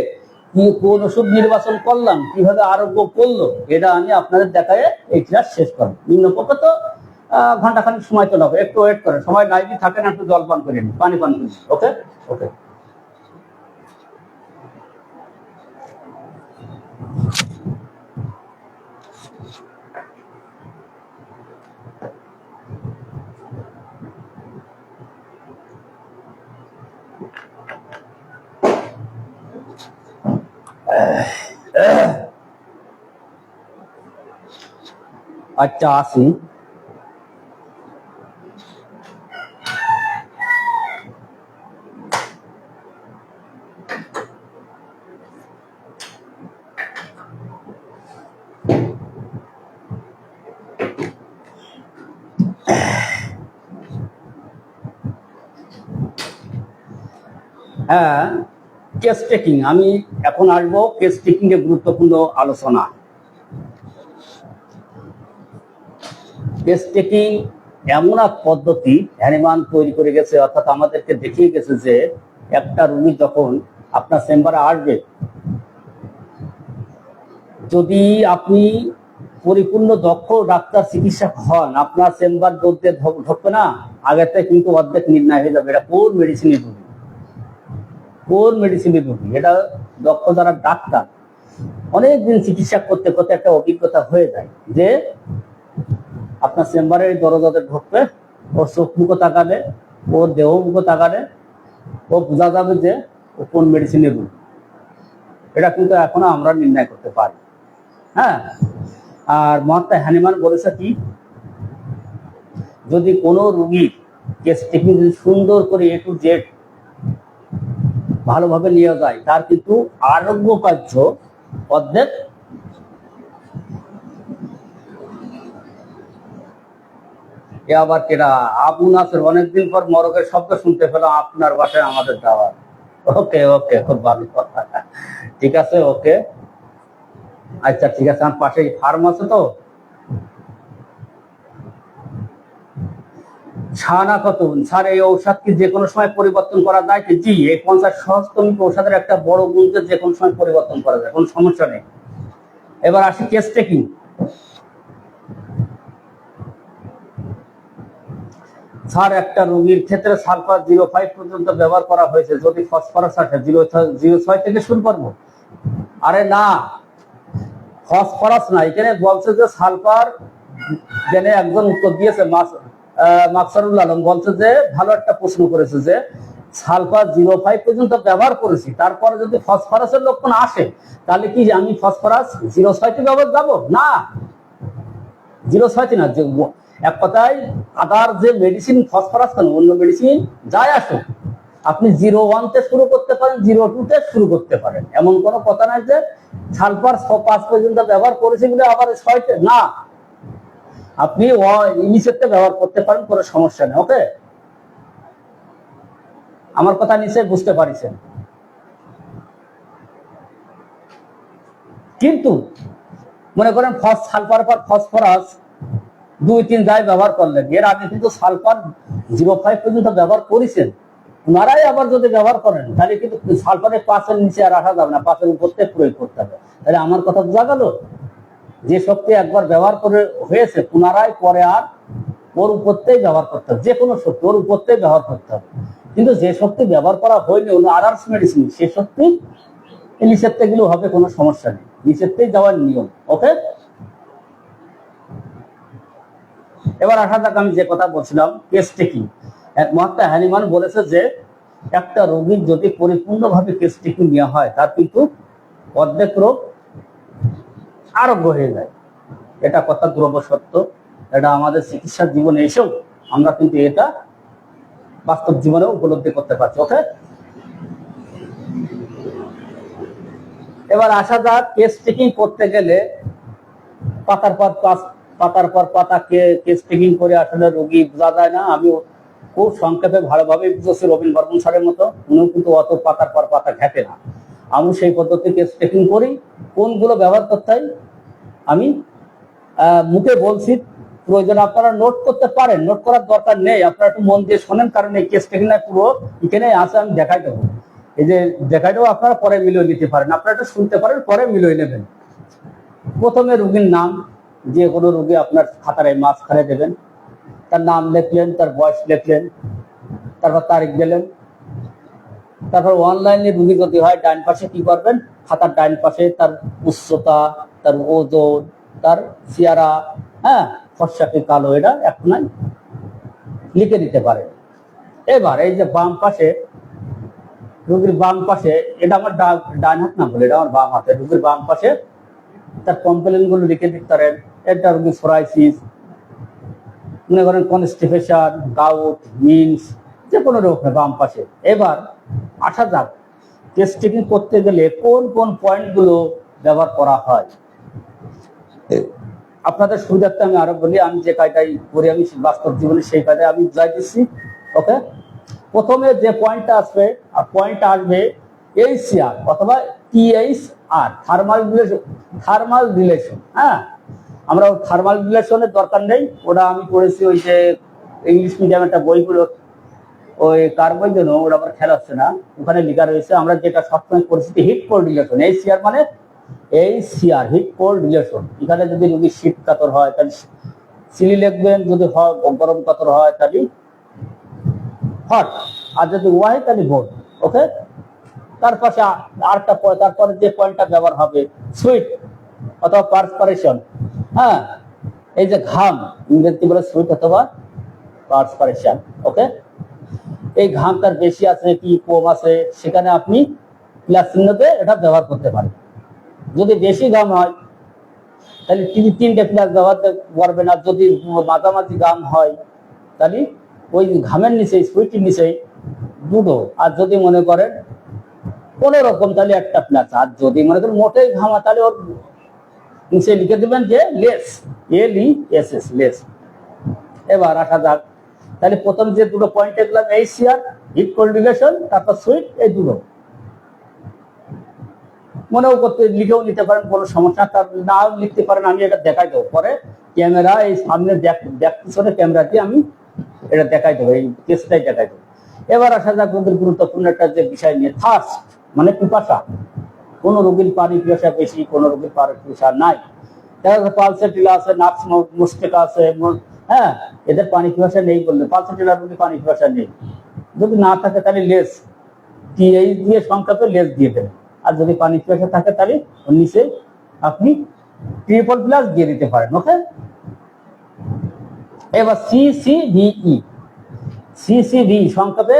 A: কোন ওষুধ নির্বাচন করলাম, কিভাবে আরোগ্য করলো, এটা আমি আপনাদের দেখায় এই ক্লাস শেষ করবো। নিম্নপক্ষে তো ঘন্টাখানিক সময় তো লাগবে, একটু ওয়েট করেন, সময় নাই যদি থাকেন একটু জল পান করে নিন, পানি পান করে নিন। ওকে ওকে। আচ্ছা, আসি। হ্যাঁ, কেস টেকিং, আমি এখন আসবো কেস টেকিং এর গুরুত্বপূর্ণ আলোচনা। কেস টেকিং এমন এক পদ্ধতি হ্যানিমান তৈরি করে গেছে, অর্থাৎ আমাদেরকে দেখিয়ে গেছে যে একটা রোগী যখন আপনার চেম্বারে আসবে, যদি আপনি পরিপূর্ণ দক্ষ ডাক্তার চিকিৎসক হন, আপনার চেম্বার বলতে ঢুকবে না, আগে থেকে কিন্তু অর্ধেক নির্ণয় হয়ে যাবে এটা কোন মেডিসিনের রোগী। এটা দক্ষ যারা ডাক্তার, অনেকদিন চিকিৎসা করতে করতে একটা অভিজ্ঞতা হয়ে যায় যে আপনার চেম্বারের দরজাতে ঢুকবে, ওর চোখ মুখো তাকালে, ওর দেহ মুখো তাকালে ও বোঝা যাবে যে ও কোন মেডিসিনের রোগী। এটা কিন্তু এখনো আমরা নির্ণয় করতে পারি। হ্যাঁ, আর মহাত্মা হ্যানিমান বলেছে কি, যদি কোনো রোগীর কেস টেকিং সুন্দর করে A to Z ভালোভাবে নিয়ে যায়, তার কিন্তু আরোগ্য কার্য অর্ধেক এ আবার কেডা? আবু নাসের, অনেকদিন পর মরকের শব্দ শুনতে পেলাম আপনার বাসায় আমাদের দাওয়াত। ওকে ওকে, খুব ভালো কথা। ঠিক আছে, ওকে, আচ্ছা ঠিক আছে। আমার পাশে ফার্ম আছে তো। শাহানা খাতুন, স্যার এই ঔষধ কি যে কোনো সময় পরিবর্তন করা যায় কি? জি, এই 50 সহস্রমিক ঔষধের একটা বড় গুণ যে কোনো সময় পরিবর্তন করা যায়, কোনো সমস্যা নেই। এবার আসি কেস টেকিং। স্যার একটা রোগীর ক্ষেত্রে সালফার 0.5 পর্যন্ত ব্যবহার করা হয়েছে, যদি ফসফরাস আসে 0.06 থেকে শুরু করবো? আরে না, ফসফরাস না, এখানে বলছে যে সালফার। জেনে একজন উত্তর দিয়েছে, মাকসারুল আলম বলছে যে ভালো একটা প্রশ্ন করেছে যে সালফার 0.5 পর্যন্ত ব্যবহার করেছি, তারপরে যদি ফসফরাসের লক্ষণ আসে তাহলে কি আমি ফসফরাস 0.6 ব্যবহার যাবো না? 0.6 না, এক কথায় আদার যে মেডিসিন ফসফরাস কেন, অন্য মেডিসিন যাই আসুক, আপনি 0.1 তে শুরু করতে পারেন, 0.2 তে শুরু করতে পারেন, এমন কোনো কথা নাই যে সালফার 5 পর্যন্ত ব্যবহার করেছি বলে আবার 6 না। আপনি নিচেতে ব্যবহার করতে পারেন, কোনো সমস্যা নেই। ওকে, আমার কথা নিশ্চয়ই বুঝতে পারছেন। কিন্তু মনে করেন সালফার পর ফসফরাস 2-3 দায় ব্যবহার করলেন, এর আগে কিন্তু সালফার 0.5 পর্যন্ত ব্যবহার করেছেন, ওনারাই আবার যদি ব্যবহার করেন তাহলে কিন্তু সালফারের 5-এর নিচে আর রাখা যাবে না, 5-এর উপরতে প্রয়োগ করতে হবে। তাহলে আমার কথা বোঝা গেল, যে শক্তি একবার ব্যবহার করে হয়েছে পুনরায় পরে আর ওর উপরতেই ব্যবহার করতে হবে, যে কোনো শক্তি ওর উপরতেই ব্যবহার করতে হবে। কিন্তু যে শক্তি ব্যবহার করা হয়নি অন্য আদার্স মেডিসিন, সে শক্তি নিচের গেলেও হবে, কোনো সমস্যা নেই, নিচেরতেই যাওয়ার নিয়ম। ওকে, এবার আসা যাক, আমি যে কথা বলছিলাম কেস টেকিং। মহাত্মা হ্যানিমান বলেছে যে একটা রোগীর যদি পরিপূর্ণভাবে কেস টেকিং নেওয়া হয় তার কিন্তু অর্ধেক রোগ আরোগ্য হয়ে যায়। এটা কথা ধ্রুব সত্য, এটা আমাদের চিকিৎসার জীবনে এসেও আমরা কিন্তু এটা বাস্তব জীবনে উপলব্ধি করতে পারছি। ওকে, এবার আসা যাক, কেস টেকিং করতে গেলে পাতার পর পাতা কেস টেকিং করে আসলে রোগী বোঝা যায় না। আমি খুব সংক্ষেপে ভালোভাবে বুঝেছি, রবীন বর্মন স্যারের মতো, উনিও কিন্তু অত পাতার পর পাতা ঘেটে না। আমি সেই পদ্ধতি কেস টেকিং করি। কোনগুলো ব্যবহার করতে হয় আমি মুখে বলছি, প্রয়োজন আপনারা নোট করতে পারেন, নোট করার দরকার নেই, আপনারা একটু মন দিয়ে শোনেন, কারণ এই কেস টেকিং পুরো এখানে আছে, আমি দেখাই দেবো। এই যে দেখাই দেবো, আপনারা পরে মিলিয়ে নিতে পারেন, আপনারা একটু শুনতে পারেন, পরে মিলিয়ে নেবেন। প্রথমে রোগীর নাম, যে কোনো রোগী আপনার খাতার মাঝখানে দেবেন, তার নাম লিখলেন, তার বয়স লিখলেন, তারপর তারিখ দিলেন। তারপর অনলাইনে রোগী যদি হয় ডান পাশে কি করবেন, খাতার ডান পাশে তার উচ্চতা, তার ওজন, তার চেহারা, হ্যাঁ ফর্সাকে কালো, এটা এখন লিখে দিতে পারেন। এবার এই যে বাম পাশে রোগীর বাম পাশে, এটা আমার ডান হাত না বলে, এটা আমার বাম হাতে, রোগীর বাম পাশে তার কমপ্লেন গুলো লিখে দিতে পারেন। এটা রোগী সোরাইসিস, মনে করেন কনস্টিপেশন, গাউট, মিন্স, যে কোনো রোগ বাম পাশে। এবার আসা যাক, কেস টেকিং করতে গেলে কোন কোন পয়েন্ট গুলো ব্যবহার করা হয়। আপনাদের সুবিধার্থে আমি আরো বলি, আমি যে কায়দায় করি আমি বাস্তব জীবনে সেই কায়দায় আমি বুঝাই দিচ্ছি। ওকে, প্রথমে যে পয়েন্টটা আসবে, পয়েন্টটা আসবে এইচসিআর অথবা টিএইচআর, থার্মাল রিলেশন। হ্যাঁ, আমরা থার্মাল রিলেশনের দরকার নেই, ওটা আমি পড়েছি ওই যে ইংলিশ মিডিয়াম একটা বইগুলো, ওই কার বই যেন ওটা আমার খেয়াল হচ্ছে না, ওখানে লেখা রয়েছে। আমরা যেটা সবসময় পরিস্থিতি হিট কোল্ড রিলেশন, এইচসিআর মানে এইচসিআর হিট কোল্ড রিলেশন। এখানে যদি রোগী শীত কাতর হয় তাহলে সিলি লিখবেন, যদি গরম কাতর হয় তাহলে হট, আর যদি ওয়াই তাহলে বোল্ড। ওকে, তার পাশে আরেকটা, তারপরে যে পয়েন্টটা ব্যবহার হবে সুইট অথবা পারসপারেশন। হ্যাঁ, এই যে ঘাম, ইংরেজি বলে সুইট অথবা পারসপারেশন। ওকে, এই ঘামটার বেশি আছে কি কম আছে, সেখানে আপনি প্লাস চিহ্নতে এটা ব্যবহার করতে পারেন। যদি বেশি ঘাম হয় তাহলে 3টে প্লাস ব্যবহার করবেন, আর যদি মাঝামাঝি ঘাম হয় তাহলে ওই ঘামের নিচে সুইটের নিচে 2, আর যদি মনে করেন কোন রকম তাহলে 1টা প্লাস, আর যদি মনে করেন মোটেই ঘামা তাহলে ওর নিচে লিখে দেবেন যে লেস, LESS, লেস। এবার আসা যাক, তাহলে প্রথম যে দুটো পয়েন্ট দেখলাম HCR, হিট কোল্ড রিলেশন, তারপর সুইট, এই দুটো মনেও করতে লিখেও নিতে পারেন, কোনো সমস্যা, তার নাও লিখতে পারেন। আমি এটা দেখাই দেবো পরে, ক্যামেরা এই সামনে ব্যাক পিছনে ক্যামেরা দিয়ে আমি এটা দেখাই দেবো, এই কেসটাই দেখাই দেবো। এবার আসা যাক রোগীর গুরুত্বপূর্ণ একটা যে বিষয় নিয়ে, থার্স্ট মানে পিপাসা। কোন রোগীর পানি পিপাসা বেশি, কোন রোগীর পানি পিপাসা নাই। দেখা যাচ্ছে পালসেটিলা আছে, নার্স মুস্টেকা আছে, হ্যাঁ, এদের পানি পিপাসা নেই বললে, পালসেটিলার রোগী পানি পিপাসা নেই। যদি না থাকে তাহলে লেস, টিএইচ দিয়ে সংক্ষেপে লেস দিয়ে দেবেন। আর যদি পানি পিপাসা থাকে তাহলে নিচে আপনি ট্রিপল প্লাস দিয়ে দিতে পারেন। ওকে, এবার CCVE, CCVE সংক্ষেপে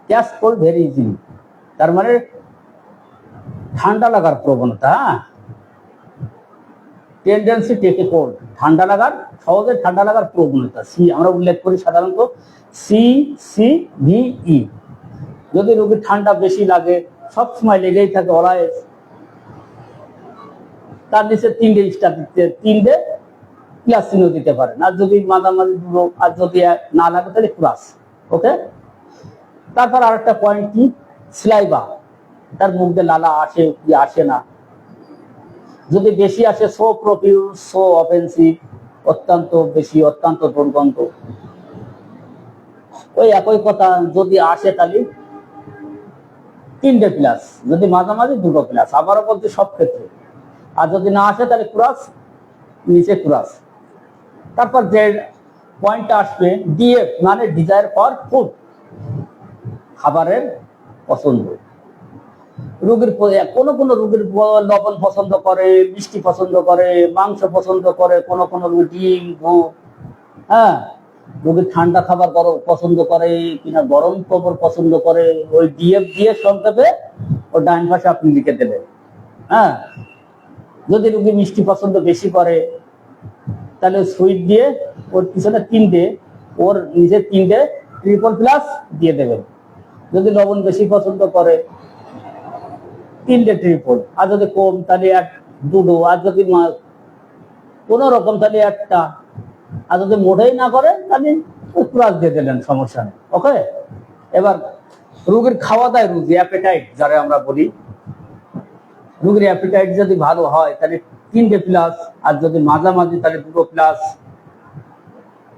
A: ক্যাচ কোল্ড ভেরি ইজিলি, তার মানে ঠান্ডা লাগার প্রবণতা, টেন্ডেন্সি টেকে কোল্ড, ঠান্ডা লাগার, সহজে ঠান্ডা লাগার প্রবণতা। আমরা উল্লেখ করি সাধারণত CCVE। যদি রোগীর ঠান্ডা বেশি লাগে, সবসময় লেগেই থাকে অলওয়েজ, তার নিচে 3টে স্টার দিতে, 3টে প্লাস চিহ্ন দিতে পারেন। আর যদি মাঝামাঝি দুটো, আর যদি না লাগে তাহলে প্লাস। ওকে, তারপর আরেকটা পয়েন্ট কি, স্লাইভা, তার মুখ দিয়ে লালা আসে কি আসে না। যদি বেশি আসে, সো প্রফিউজ, সো অফেন্সিভ, অত্যন্ত বেশি, অত্যন্ত দুর্গন্ধ। ওই একই কথা, যদি আসে তাহলে 3টে প্লাস, যদি মাঝামাঝি 2টো প্লাস, আবারও বলতে সব ক্ষেত্রে। আর যদি না আসে তাহলে ক্রস, নিচে ক্রস। তারপর যে পয়েন্টটা আসবে DF মানে ডিজায়ার ফর ফুড, খাবারের পছন্দ। রোগীর কোন রোগীর লবণ পছন্দ করে, মিষ্টি পছন্দ করে, মাংস পছন্দ করে, কোন রোগী ডিম, দুধ। হ্যাঁ, রোগীর ঠান্ডা খাবার পছন্দ করে কিনা, গরম খাবার পছন্দ করে, ওই DF দিয়ে সংক্ষেপে ও ডাইন পাশে আপনি লিখে দেবেন। হ্যাঁ, যদি রোগী মিষ্টি পছন্দ বেশি করে তাহলে সুইট দিয়ে ওর পিছনে 3টে, ওর নিচে 3টে ট্রিপল প্লাস দিয়ে দেবেন। যদি লবণ বেশি পছন্দ করে 3টে ট্রিপল, আর যদি কম তাহলে 2টো, আর যদি কোন রকম তাহলে 1টা, আর যদি মোটেই না করে তাহলে প্লাস দিয়ে দিলেন, সমস্যা নেই। ওকে, এবার রোগীর খাওয়া দাওয়ায় রুচি, অ্যাপেটাইট যারা আমরা বলি, রোগীর অ্যাপেটাইট যদি ভালো হয় তাহলে 3টে প্লাস, আর যদি মাঝামাঝি তাহলে 2টো প্লাস।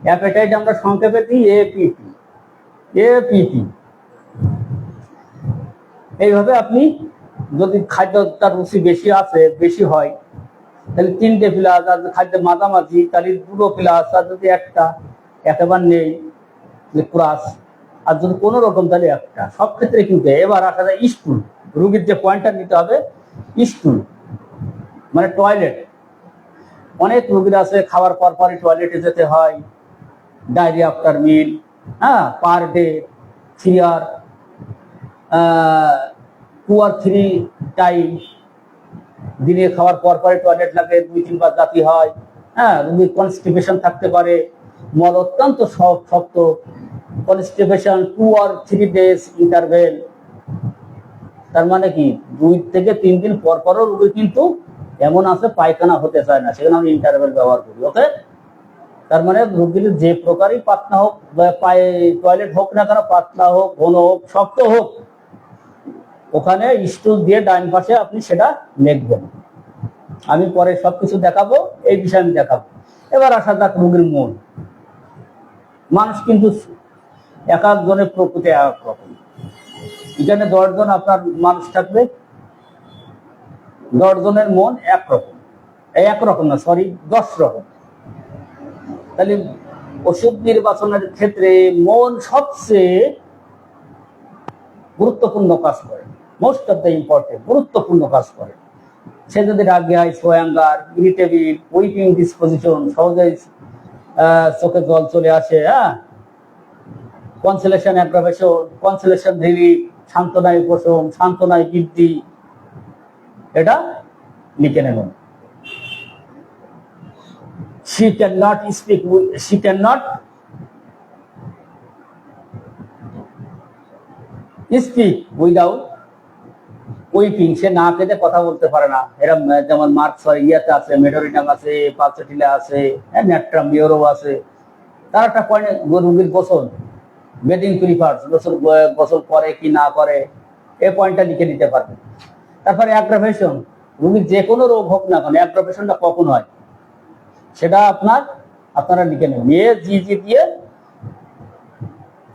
A: অ্যাপেটাইট আমরা সংক্ষেপে দিই APP। এইভাবে আপনি যদি খাদ্যটার রুচি বেশি হয় তাহলে 3টে প্লাস, আর খাদ্য মাঝামাঝি তাহলে 2টো প্লাস, আর যদি 1টা একেবারে নেই প্লাস, আর যদি কোনো রকম তাহলে 1টা। সব ক্ষেত্রে কিন্তু। এবার আসা যায় স্টুল, রোগীর যে পয়েন্টটা নিতে হবে, স্টুল মানে টয়লেট। অনেক রোগীর আছে খাওয়ার পর পরই টয়লেটে যেতে হয়, ডায়রিয়া আফটার মিল, হ্যাঁ, পার ডে 3 আর 2 আর 3 টাইম, দিনে খাওয়ার পর পরে টয়লেট লাগে, 2-3 বার জাতি হয়। হ্যাঁ, রোগীর কনস্টিপেশন থাকতে পারে, মল অত্যন্ত শক্ত, কনস্টিপেশন 2 আর 3 ডেজ ইন্টারভেল। তার মানে কি 2 থেকে 3 দিন পর পরও রোগী কিন্তু এমন আছে পায়খানা হতে চায় না, সেখানে আমি ইন্টারভেল ব্যবহার করি। ওকে, তার মানে রোগীর যে প্রকারই পাতলা হোক, টয়লেট হোক না কেন, পাতলা হোক, ঘন হোক, শক্ত হোক, ওখানে স্টুল দিয়ে ডাইন পাশে আপনি সেটা লিখবেন। আমি পরে সবকিছু দেখাবো, এই বিষয়ে আমি দেখাবো। এবার আসা যাক রোগীর মন। মানুষ কিন্তু এক একজনের প্রকৃতি এক রকম। এখানে 10 জন আপনার মানুষ থাকবে, 10 জনের মন একরকম না, সরি 10 রকম। তাহলে ওষুধ নির্বাচনের ক্ষেত্রে মন সবচেয়ে গুরুত্বপূর্ণ কাজ করে, মোস্ট অফ দ্য ইম্পর্টেন্ট, গুরুত্বপূর্ণ কাজ করে। সে যদি রাগে হয়, সোয়াঙ্গার, ইরিটেবিল, উইপিং ডিসপোজিশন, সহজেই চোখে জল চলে আসে, হ্যাঁ, কনসোলেশন অ্যাগ্রাভেশন, কনসোলেশন রিলিফ, সান্ত্বনায় উপশম, সান্ত্বনায় বৃদ্ধি, এটা লিখে নেবেন। She cannot speak without weeping, সে না কেঁদে কথা বলতে পারে না। এরকম যেমন মার্কস ইয়াতে আছে, মেডোরিনাম আছে, পালসেটিলা আছে, ন্যাট্রাম বিওরো আছে, তার একটা পয়েন্ট, রোগীর গোসল, বেডিং প্রিফার্স, গোসল করে কি না করে, এই পয়েন্টটা লিখে নিতে পারবেন। তারপরে অ্যাগ্রাভেশন, রোগীর যে কোনো রোগ হোক না কেন অ্যাগ্রাভেশনটা কখন হয় সেটা আপনারা লিখে নেবেন। জি দিয়ে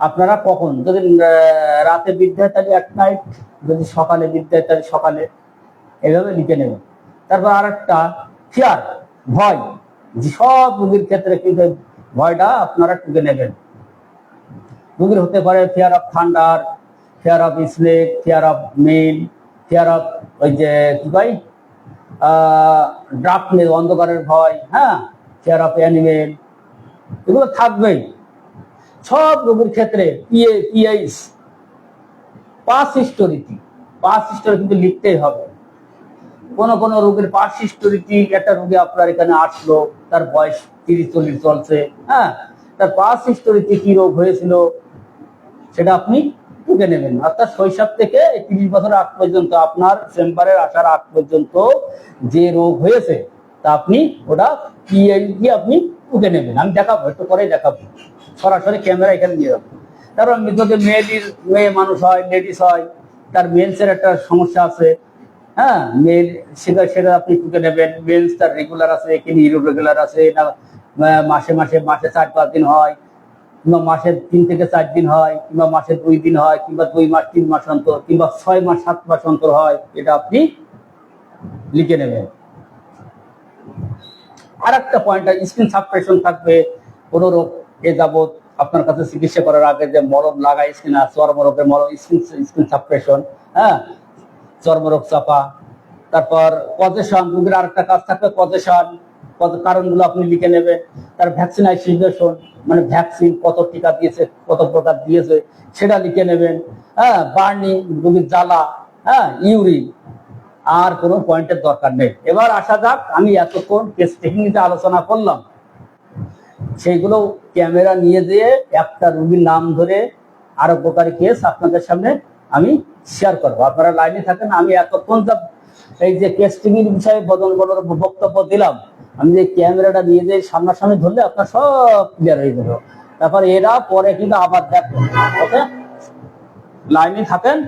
A: আপনারা কখন, যদি রাতে বিদ্যায় তাহলে এক নাইট, যদি সকালে বিদ্যায় তাহলে সকালে, এভাবে লিখে নেবেন। তারপর আর একটা ফিয়ার, ভয়, যে সব রোগীর ক্ষেত্রে কিন্তু ভয়টা আপনারা টুকে নেবেন। রোগীর হতে পারে fear of thunder, fear of snake, fear of male, fear of ওই যে কি ভাই ডার্কনেস, অন্ধকারের ভয়, হ্যাঁ, ফিয়ার অফ অ্যানিমেল, এগুলো থাকবেই সব রোগীর ক্ষেত্রে। পিএইচ, পাস হিস্টোরি কিন্তু লিখতেই হবে। কোন রোগীর পাস হিস্টোরি, একটা রোগী আপনার এখানে আসলো, তার বয়স 30-40 চলছে, হ্যাঁ, তার পাস হিস্টোরিতে কি রোগ হয়েছিল সেটা আপনি টুকে নেবেন। অর্থাৎ শৈশব থেকে 30 বছর আগ পর্যন্ত, আপনার চেম্বারে আসার আগ পর্যন্ত যে রোগ হয়েছে তা আপনি ওটা পিএইচডি আপনি টুকে নেবেন। আমি দেখাবো, একটু পরেই দেখাবো, সরাসরি ক্যামেরা এখানে নিয়ে যাবো। কারণ যদি মেয়ে মানুষ হয়, লেডিস হয়, তার মেন্সের একটা সমস্যা আছে, হ্যাঁ, মেল, সেটা আপনি টুকে নেবেন। মেন্স তার রেগুলার আছে কি ইরেগুলার আছে না, মাসে 4-5 দিন হয়, কিংবা মাসে 3 থেকে 4 দিন হয়, কিংবা মাসে 2 দিন হয়, কিংবা 2 মাস 3 মাস অন্তর, কিংবা 6 মাস 7 মাস অন্তর হয়, এটা আপনি লিখে নেবেন। আর একটা পয়েন্ট, স্কিন সাপ্রেশন থাকবে। কোন রোগ এ যাবৎ আপনার কাছে চিকিৎসা করার আগে যে মলম লাগাই কিনা, চর্মরোগের মলম, স্কিন সাপ্রেশন, হ্যাঁ, চর্মরোগ চাপা। তারপর পজেশন, রোগীর আরেকটা কাজ থাকবে পজেশন, কারণগুলো আপনি লিখে নেবেন। তার ভ্যাকসিনেশন, মানে ভ্যাকসিন কত টিকা দিয়েছে, কত প্রকার দিয়েছে, সেটা লিখে নেবেন। হ্যাঁ, বার্নিং, রোগীর জ্বালা, হ্যাঁ, ইউরিন। আর কোনো পয়েন্টের দরকার নেই। এবার আসা যাক, আমি এতক্ষণ কেস টেকনিকে আলোচনা করলাম, সেইগুলো ক্যামেরা নিয়ে যেয়ে একটা রোগীর নাম ধরে আরোগ্যকারী কেস আপনাদের সামনে আমি শেয়ার করবো। আপনারা লাইনে থাকেন। আমি এতক্ষণ এই যে কেস টেকনিক বিষয়ে বক্তব্য দিলাম, আমি যে ক্যামেরাটা নিয়ে যেয়ে সামনাসামনি ধরলে আপনার সব ক্লিয়ার হয়ে গেল। তারপর এরা পরে কিন্তু আবার দেখবেন। ওকে, লাইনে থাকেন।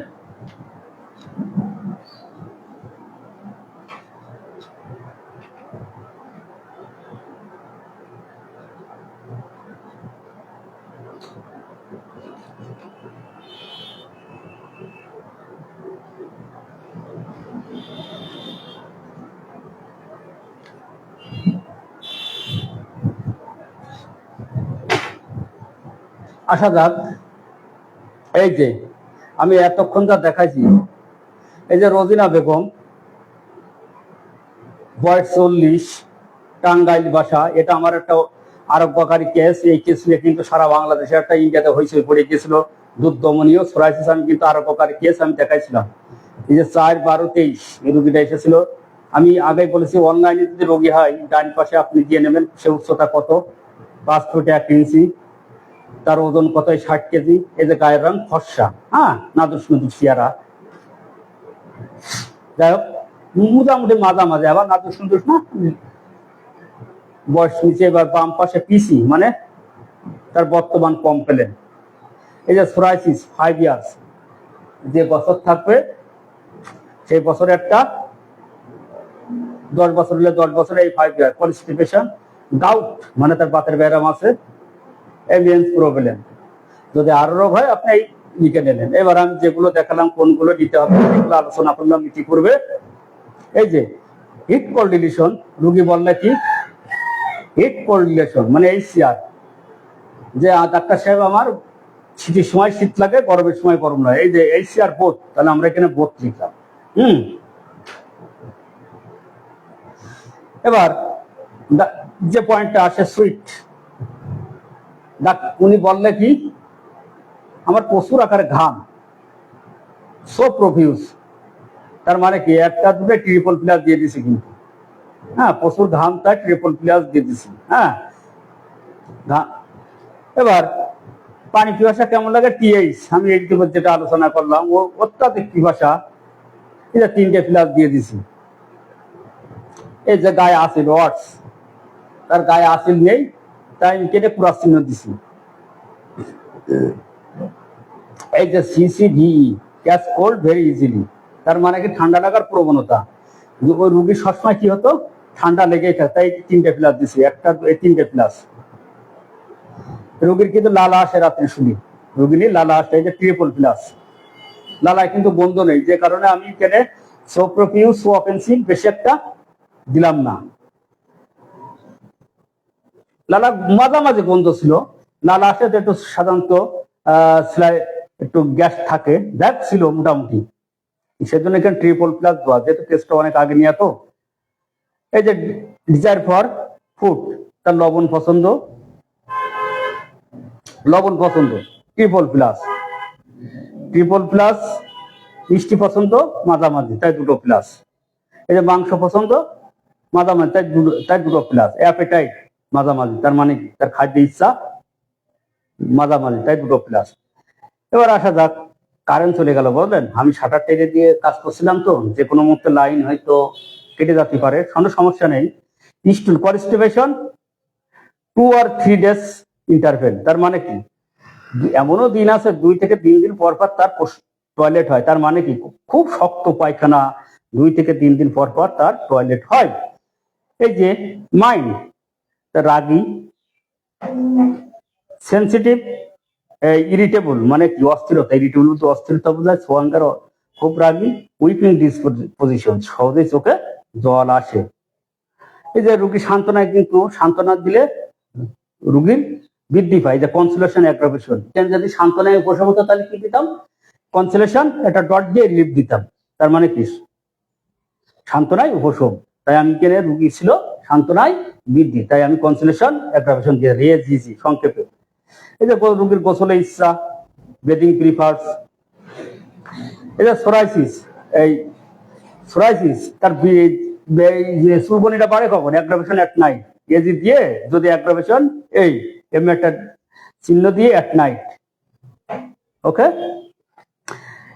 A: আসা যাক, এই যে আমি এতক্ষণ যা দেখাইছি, এই যে রোজিনা বেগম, বয়স 40, টাঙ্গাইল বাসা, এটা আমার একটা আরোগ্যকারী কেস। এই কেস নিয়ে কিন্তু সারা বাংলাদেশে একটা ইন্ডিয়াতে হইচই পড়ে গিয়েছিল। দুধ দমনীয় সোরাইসিস, আমি কিন্তু আরোগ্যকারী কেস আমি দেখাইছিলাম। এই যে 4-12-23 এই রোগীটা এসেছিল। আমি আগে বলেছি অনলাইনে যদি রোগী হয়, ডান পাশে আপনি দিয়ে নেবেন সে উচ্চতা কত, 5 ফুট 1 ইঞ্চি, তার ওজন কত, 60 কেজি। এই যে গায়ের রং ফর্সা, হ্যাঁ, নাদুস চেহারা, যাই হোক মোটামুটি মাঝামাঝি, আবার নাদুস না। বয়স নিচে। এবার বাম পাশে পিসি, মানে তার বর্তমান কমপ্লেন। এই যে সোরাইসিস 5 ইয়ার্স, যে বছর থাকবে সেই বছরে একটা, 10 বছর হলে 10 বছরে এই 5 ইয়ার। কনস্টিপেশন, গাউট, মানে তার বাতের ব্যায়াম আছে, এভিয়েন্স প্রবলেম। যদি আরো রোগ হয় আপনি লিখে নেবেন। এবার আমি যেগুলো দেখালাম কোনগুলো দিতে হবে সেগুলো আলোচনা করলাম, কি করবে। এই যে হিট কোল্ড রিলেশন, রোগী বললে কি হিট কোল্ড রিলেশন, মানে HCR, যে ডাক্তার সাহেব আমার শীতের সময় শীত লাগে, গরমের সময় গরম লাগে, এই যে HCR বোথ, তাহলে আমরা এখানে বোথ লিখলাম। এবার যে পয়েন্টটা আসে সুইট, উনি বললে কি আমার প্রচুর আকারে ঘাম, সো প্রফিউজ, তার মানে কি একটা দুটো ট্রিপল প্লাস দিয়ে দিছি কিন্তু, হ্যাঁ, প্রচুর ঘাম, তাই ট্রিপল প্লাস দিয়ে দিছি, হ্যাঁ। এবার পানি পিপাসা কেমন লাগে, TH, আমি এই যেটা আলোচনা করলাম, ও অত্যাধিক পিপাসা, এটা 3টে প্লাস দিয়ে দিছি। এই যে গায়ে আসিল ওয়াটস, তার গায়ে আসিল নেই, তাই আমি কেটে পুরা চিহ্ন দিছি। এই যে সিসিভিই, ক্যাচ কোল্ড ভেরি ইজিলি, তার মানে কি ঠান্ডা লাগার প্রবণতা। ওই রুগীর সবসময় কি হতো, ঠান্ডা লেগেই থাকে, তাই 3টে প্লাস দিছি, একটা 3টে প্লাস। রুগীর কিন্তু লালা আসে রাত্রি শুনি, রুগীর লালা আসে, এই যে ট্রিপল প্লাস। লালায় কিন্তু গন্ধ নেই, যে কারণে আমি এখানে সোপ্রোপিউ সোঅফেন্সিভ বেশি একটা দিলাম না। লালা মাঝামাঝি গন্ধ ছিল, লালা আসে একটু সাধারণত একটু গ্যাস থাকে, দেখ ছিল মোটামুটি, সেজন্য এখানে ট্রিপল প্লাস দেওয়া, যেহেতু টেস্টটা অনেক আগে নিয়ে। তো এই যে ডিজায়ার ফর ফুড, তার লবণ পছন্দ, লবণ পছন্দ ট্রিপল প্লাস, ট্রিপল প্লাস। মিষ্টি পছন্দ মাঝামাঝি, তাই 2টো প্লাস। এই যে মাংস পছন্দ মাঝামাঝি, তাই 2টো প্লাস। অ্যাপেটাইট মাঝামাঝি, তার মানে কি তার খাদ্য ইচ্ছা মাঝামাঝি, তাই 2টো প্লাস। এবার আসা যাক, কারেন্ট চলে গেল বলবেন, আমি শাটার টেনে দিয়ে কাজ করছিলাম, তো যে কোনো মুহূর্তে লাইন হয়তো কেটে যেতে পারে, কোনো সমস্যা নেই। স্টুল কনস্টিপেশন 2 or 3 days ইন্টারভেল, তার মানে কি এমনও দিন আছে 2 থেকে 3 দিন পর পর তার টয়লেট হয়, তার মানে কি খুব শক্ত পায়খানা, 2 থেকে 3 দিন পর পর তার টয়লেট হয়। এই যে মাইন্ড, রাগী, সেন্সিটিভ, ইরিটেবল মানে কি অস্থিরতা, ইরিটেবল তো অস্থিরতা বোঝায়, সোয়াঙ্গার খুব রাগী, উইপিং ডিসপোজিশন, সহজে চোখে জল আসে। এই যে রুগী সান্ত্বনায়, কিন্তু সান্ত্বনা দিলে রুগীর বৃদ্ধি পায়, যে কনসোলেশন অ্যাগ্রাভেশন, যদি সান্ত্বনায় উপশম হতো তাহলে কি দিতাম, কনসোলেশন একটা ডট দিয়ে রিলিফ দিতাম, তার মানে কি সান্ত্বনায় উপশম। তাই আমি কেন রুগী ছিল সান্ত্বনায় বৃদ্ধি, তাই আমি কনসোলেশন অ্যাগ্রাভেশন দিয়ে রেজিজি সংক্ষেপে। এই যে রুগীর গোসলে ইচ্ছা, বেডিং প্রিফার্স। এই যে সোরাইসিস, এই সোরাইসিস তার চুলবনিটা বাড়ে কখন, অ্যাগ্রাভেশন এট নাইট, এজি দিয়ে যদি অ্যাগ্রাভেশন এই এমনি একটা চিহ্ন দিয়ে এট নাইট। ওকে,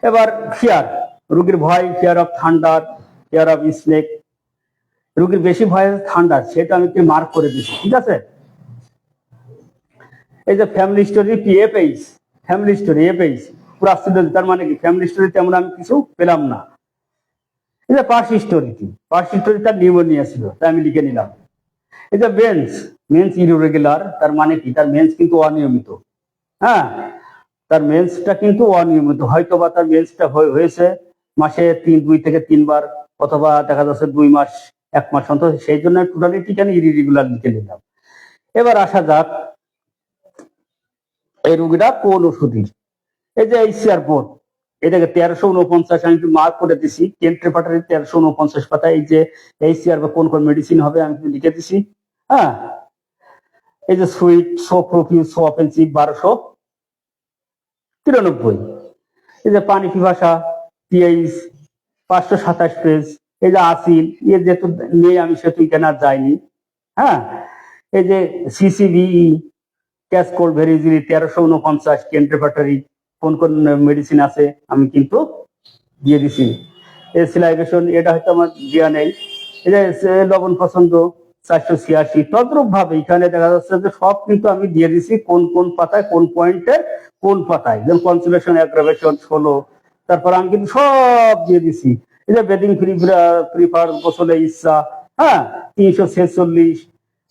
A: এবার ফিয়ার, রুগীর ভয়, fear of thunder, fear of snake. রুগীর বেশি ভয় ঠান্ডা, সেটা আমি মার্ক করে দিচ্ছি, ঠিক আছে। এই যে family story PFH, family story FH পুরা, তার মানে কি ফ্যামিলি স্টোরি তেমন আমি কিছু পেলাম না। এই যে পার্স স্টোরি, পার্স স্টোরি তার নিউমোনিয়া ছিল, তাই আমি লিখে নিলাম। এই যে মেন্স, মেন্স ইরেগুলার, তার মানে কি তার মেন্স কিন্তু অনিয়মিত। হ্যাঁ, তার মেন্সটা কিন্তু অনিয়মিত, হয়তো বা তার মেন্সটা হয়েছে মাসে 2 থেকে 3 বার, অথবা দেখা যাচ্ছে 2 মাস 1 মাস অন্তর, সেই জন্য টোটালিটি কেন ইরেগুলার লিখে নিলাম। এবার আসা যাক, এই রুগীটা কোন ওষুধের। এই যে এইচসিআর বোর্ড, এটাকে 1349 আমি মার্ক করে দিছি, কেন্ট্রেপাটারি 1349 পাতা। এই যে এইচসিআর বা কোন কোন মেডিসিন হবে আমি লিখে দিছি। হ্যাঁ, এই যে সুইট, সোপ্রোপিউ সোঅফেন্সিভ 1293। এই যে পানি পিপাসা পিএইচ 527 পেজ। এই যে আসিল, যেহেতু নেই আমি সেহেতু কেনা যায়নি। হ্যাঁ, এই যে সিসিভিই, ক্যাচ কোল্ড ভেরি ইজিলি 1349, কেন্ট্রেপাটারি কোন কোন মেডিসিন আছে আমি কিন্তু দিয়ে দিছি। এই সিলাইভেশন, এটা হয়তো আমার দেওয়া নেই। এই যে লবণ পছন্দ 486, তদ্রুপ ভাবে এখানে দেখা যাচ্ছে যে সব কিন্তু আমি দিয়ে দিছি কোন কোন পাতায়, কোন পয়েন্টের কোন পাতায়। যেমন কনসোলেশন অ্যাগ্রাভেশন 16, তারপর আমি কিন্তু সব দিয়ে দিছি। এই যে বেডিং প্রিফার, গোসলে ইচ্ছা, হ্যাঁ 346।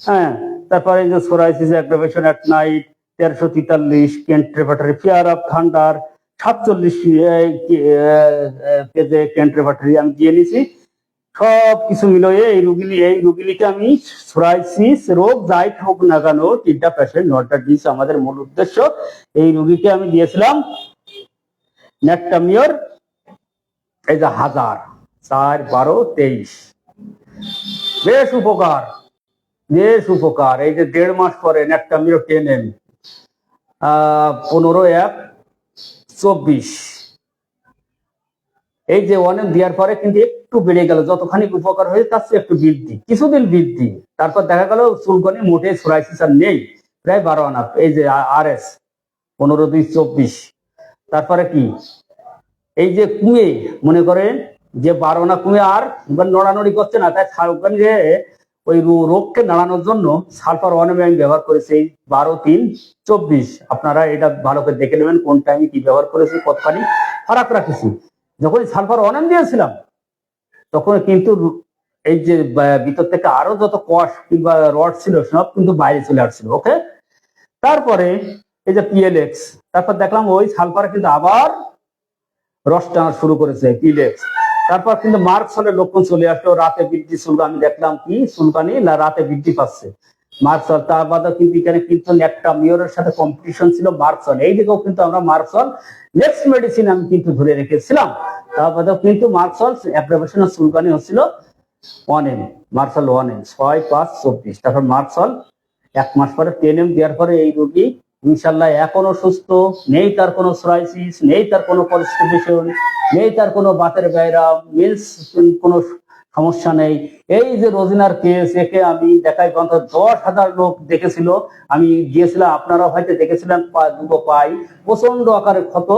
A: হ্যাঁ, তারপরে এই যে সোরাইসিস অ্যাগ্রাভেশন এট নাইট 1343, কেন্ট্রেপাটারি ফিয়ার অফ থান্ডার 47 পেজে কেন্ট্রেপাটারি আমি দিয়ে নিছি। সব কিছু মিলিয়ে এই রুগীকে আমি সোরাইসিস রোগ যাই হোক না কেন, তিনটা পেশেন্ট নটা ডিস আমাদের মূল উদ্দেশ্য। এই রুগীকে আমি দিয়েছিলাম নেকটামিওর, এই যে 1000, 4, 12, 23, বেশ উপকার, বেশ উপকার। এই যে 1.5 মাস পরে নেকটামিওর 10M, 15/1/24। এই যে অনেক দেওয়ার পরে কিন্তু একটু বেড়ে গেল, যতখানি উপকার হয়েছে তার চেয়ে একটু বৃদ্ধি, কিছুদিন বৃদ্ধি, তারপর দেখা গেল চুলকনি মোটে সোরাইসিস আর নেই, প্রায় 12 আনা। এই যে RS 15/2/24। তারপরে কি, এই যে কুমে, মনে করেন যে 12 আনা কুমে আর নড়ানড়ি করছে না, তাই যে ওই রোগকে নাড়ানোর জন্য সালফার ওয়ানেম আমি ব্যবহার করেছি এই 12-3-24। আপনারা এটা ভালো করে দেখে নেবেন কোন টাইমে কি ব্যবহার করেছি, কতখানি ফারাক রাখেছি। যখন সালফার ওয়ানেম দিয়েছিলাম তখন কিন্তু এই যে ভিতর থেকে আরো যত কষ কিংবা রড ছিল সব কিন্তু বাইরে চলে আসছিল। ওকে, তারপরে এই যে পিএলএক্স, তারপর দেখলাম ওই সালফার কিন্তু আবার রস টানা শুরু করেছে পিএলএক্স। তারপর কিন্তু মার্কসলের লক্ষণ চলে আসলো, রাতে বৃদ্ধি চুলকানি। আমি দেখলাম কি চুলকানি না রাতে বৃদ্ধি পাচ্ছে মার্কসল। তার বাদে কিন্তু এখানে কিন্তু একটা মিওরের সাথে কম্পিটিশন ছিল মার্কসল, এই দিকেও কিন্তু আমরা মার্কসল নেক্সট মেডিসিন আমি কিন্তু ধরে রেখেছিলাম। তার বাদেও কিন্তু মার্কসল অ্যাপ্লিকেশন চুলকানি হচ্ছিল 1M, মার্কসল 1M 6-5-24। তারপর মার্কসল 1 মাস পরে 10M দেওয়ার পরে এই রোগী ইনশাল্লাহ এখনো সুস্থ, নেই তার কোনো সোরাইসিস, নেই তার কোনো কনস্টিপেশন, নেই তার কোনো বাতের ব্যায়াম, মিলস কোনো সমস্যা নেই। এই যে রোজিনার কেস, একে আমি দেখাই পর্যন্ত 10,000 লোক দেখেছিল। আমি গিয়েছিলাম, আপনারা হয়তো দেখেছিলেন, দুটো পাই প্রচন্ড আকারে ক্ষত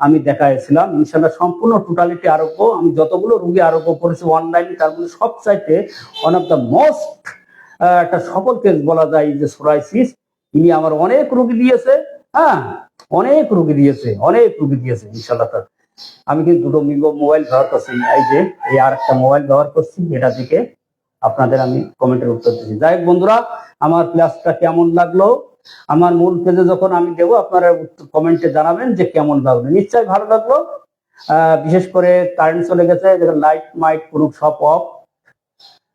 A: আমি দেখাইছিলাম। ইনশাল্লাহ সম্পূর্ণ টোটালিটি আরোগ্য। আমি যতগুলো রোগী আরোগ্য করেছি অনলাইনে, তার মধ্যে সবচাইতে ওয়ান অফ দ্য মোস্ট একটা সফল কেস বলা যায় যে সোরাইসিস। তিনি আমার অনেক রোগী দিয়েছে, হ্যাঁ অনেক রোগী দিয়েছে ইনশাল্লাহ। আমি কিন্তু দুটো মোবাইল ব্যবহার করছি, এই যে এই আর একটা মোবাইল ব্যবহার করছি, এটা থেকে আপনাদের আমি কমেন্টের উত্তর দিচ্ছি। যাই হোক বন্ধুরা, আমার ক্লাসটা কেমন লাগলো, আমার মূল পেজে যখন আমি দেবো আপনারা কমেন্টে জানাবেন যে কেমন লাগলো। নিশ্চয়ই ভালো লাগলো। বিশেষ করে কারেন্ট চলে গেছে, লাইট মাইট পুরো সব অফ।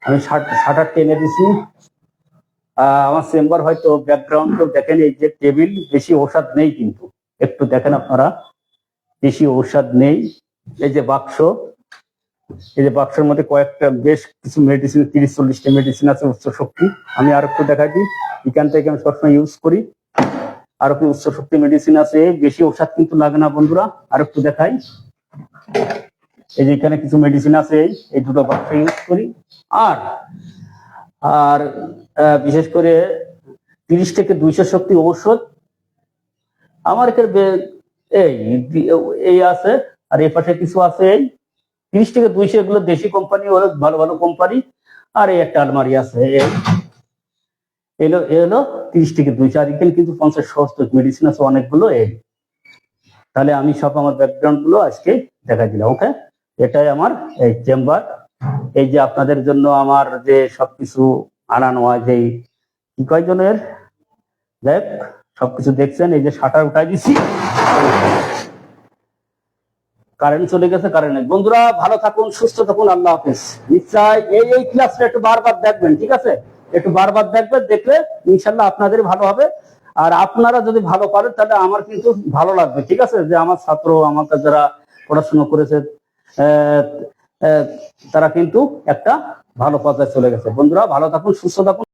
A: আমি শাটার টেনে দিছি। আমার চেম্বার হয়তো ব্যাকগ্রাউন্ড দেখেন, এই যে টেবিল, বেশি ঔষধ নেই কিন্তু, একটু দেখেন আপনারা, বেশি ঔষধ নেই। এই যে বাক্স, এই যে বাক্সের মধ্যে কয়েকটা বেশ কিছু মেডিসিন, 30-40টা মেডিসিন আছে উচ্চ শক্তি। আমি আর একটু দেখাই দিই, এখান থেকে আমি সবসময় ইউজ করি। আর একটু উচ্চ শক্তি মেডিসিন আছে, বেশি ঔষধ কিন্তু লাগে না বন্ধুরা। আর একটু দেখাই, এই যে এখানে কিছু মেডিসিন আছে, এই দুটো বাক্স ইউজ করি। আর আর বিশেষ করে 30-200 শক্তি ঔষধ আমার এখানে এই আছে। আর এই পাশে কিছু আছে, এই 30-200, এগুলো দেশি কোম্পানি, ভালো ভালো কোম্পানি। আর এই একটা আলমারি আছে, এলো 30-200। আর এখানে কিন্তু 50-60 মেডিসিন আছে অনেকগুলো। তাহলে আমি সব আমার ব্যাকগ্রাউন্ড গুলো আজকে দেখা দিলাম। ওকে, এটাই আমার এই চেম্বার। এই যে আপনাদের জন্য আমার যে সবকিছু আনানো হয়, যে কি কয়জনের দেখ সবকিছু দেখছেন। এই যে শাটার উঠাই দিছি, কারেন্ট চলে গেছে, কারেন্ট নেই। বন্ধুরা ভালো থাকুন, সুস্থ থাকুন, আল্লাহ হাফেজ। নিশ্চয় এই ক্লাসটা একটু বারবার দেখবেন, ঠিক আছে? একটু বারবার দেখবেন, দেখলে ইনশাল্লাহ আপনাদের ভালো হবে। আর আপনারা যদি ভালো পারেন তাহলে আমার কিন্তু ভালো লাগবে, ঠিক আছে? যে আমার ছাত্র, আমার যারা পড়াশোনা করেছে তারা কিন্তু একটা ভালো পর্যায়ে চলে গেছে। বন্ধুরা ভালো থাকুন, সুস্থ থাকুন।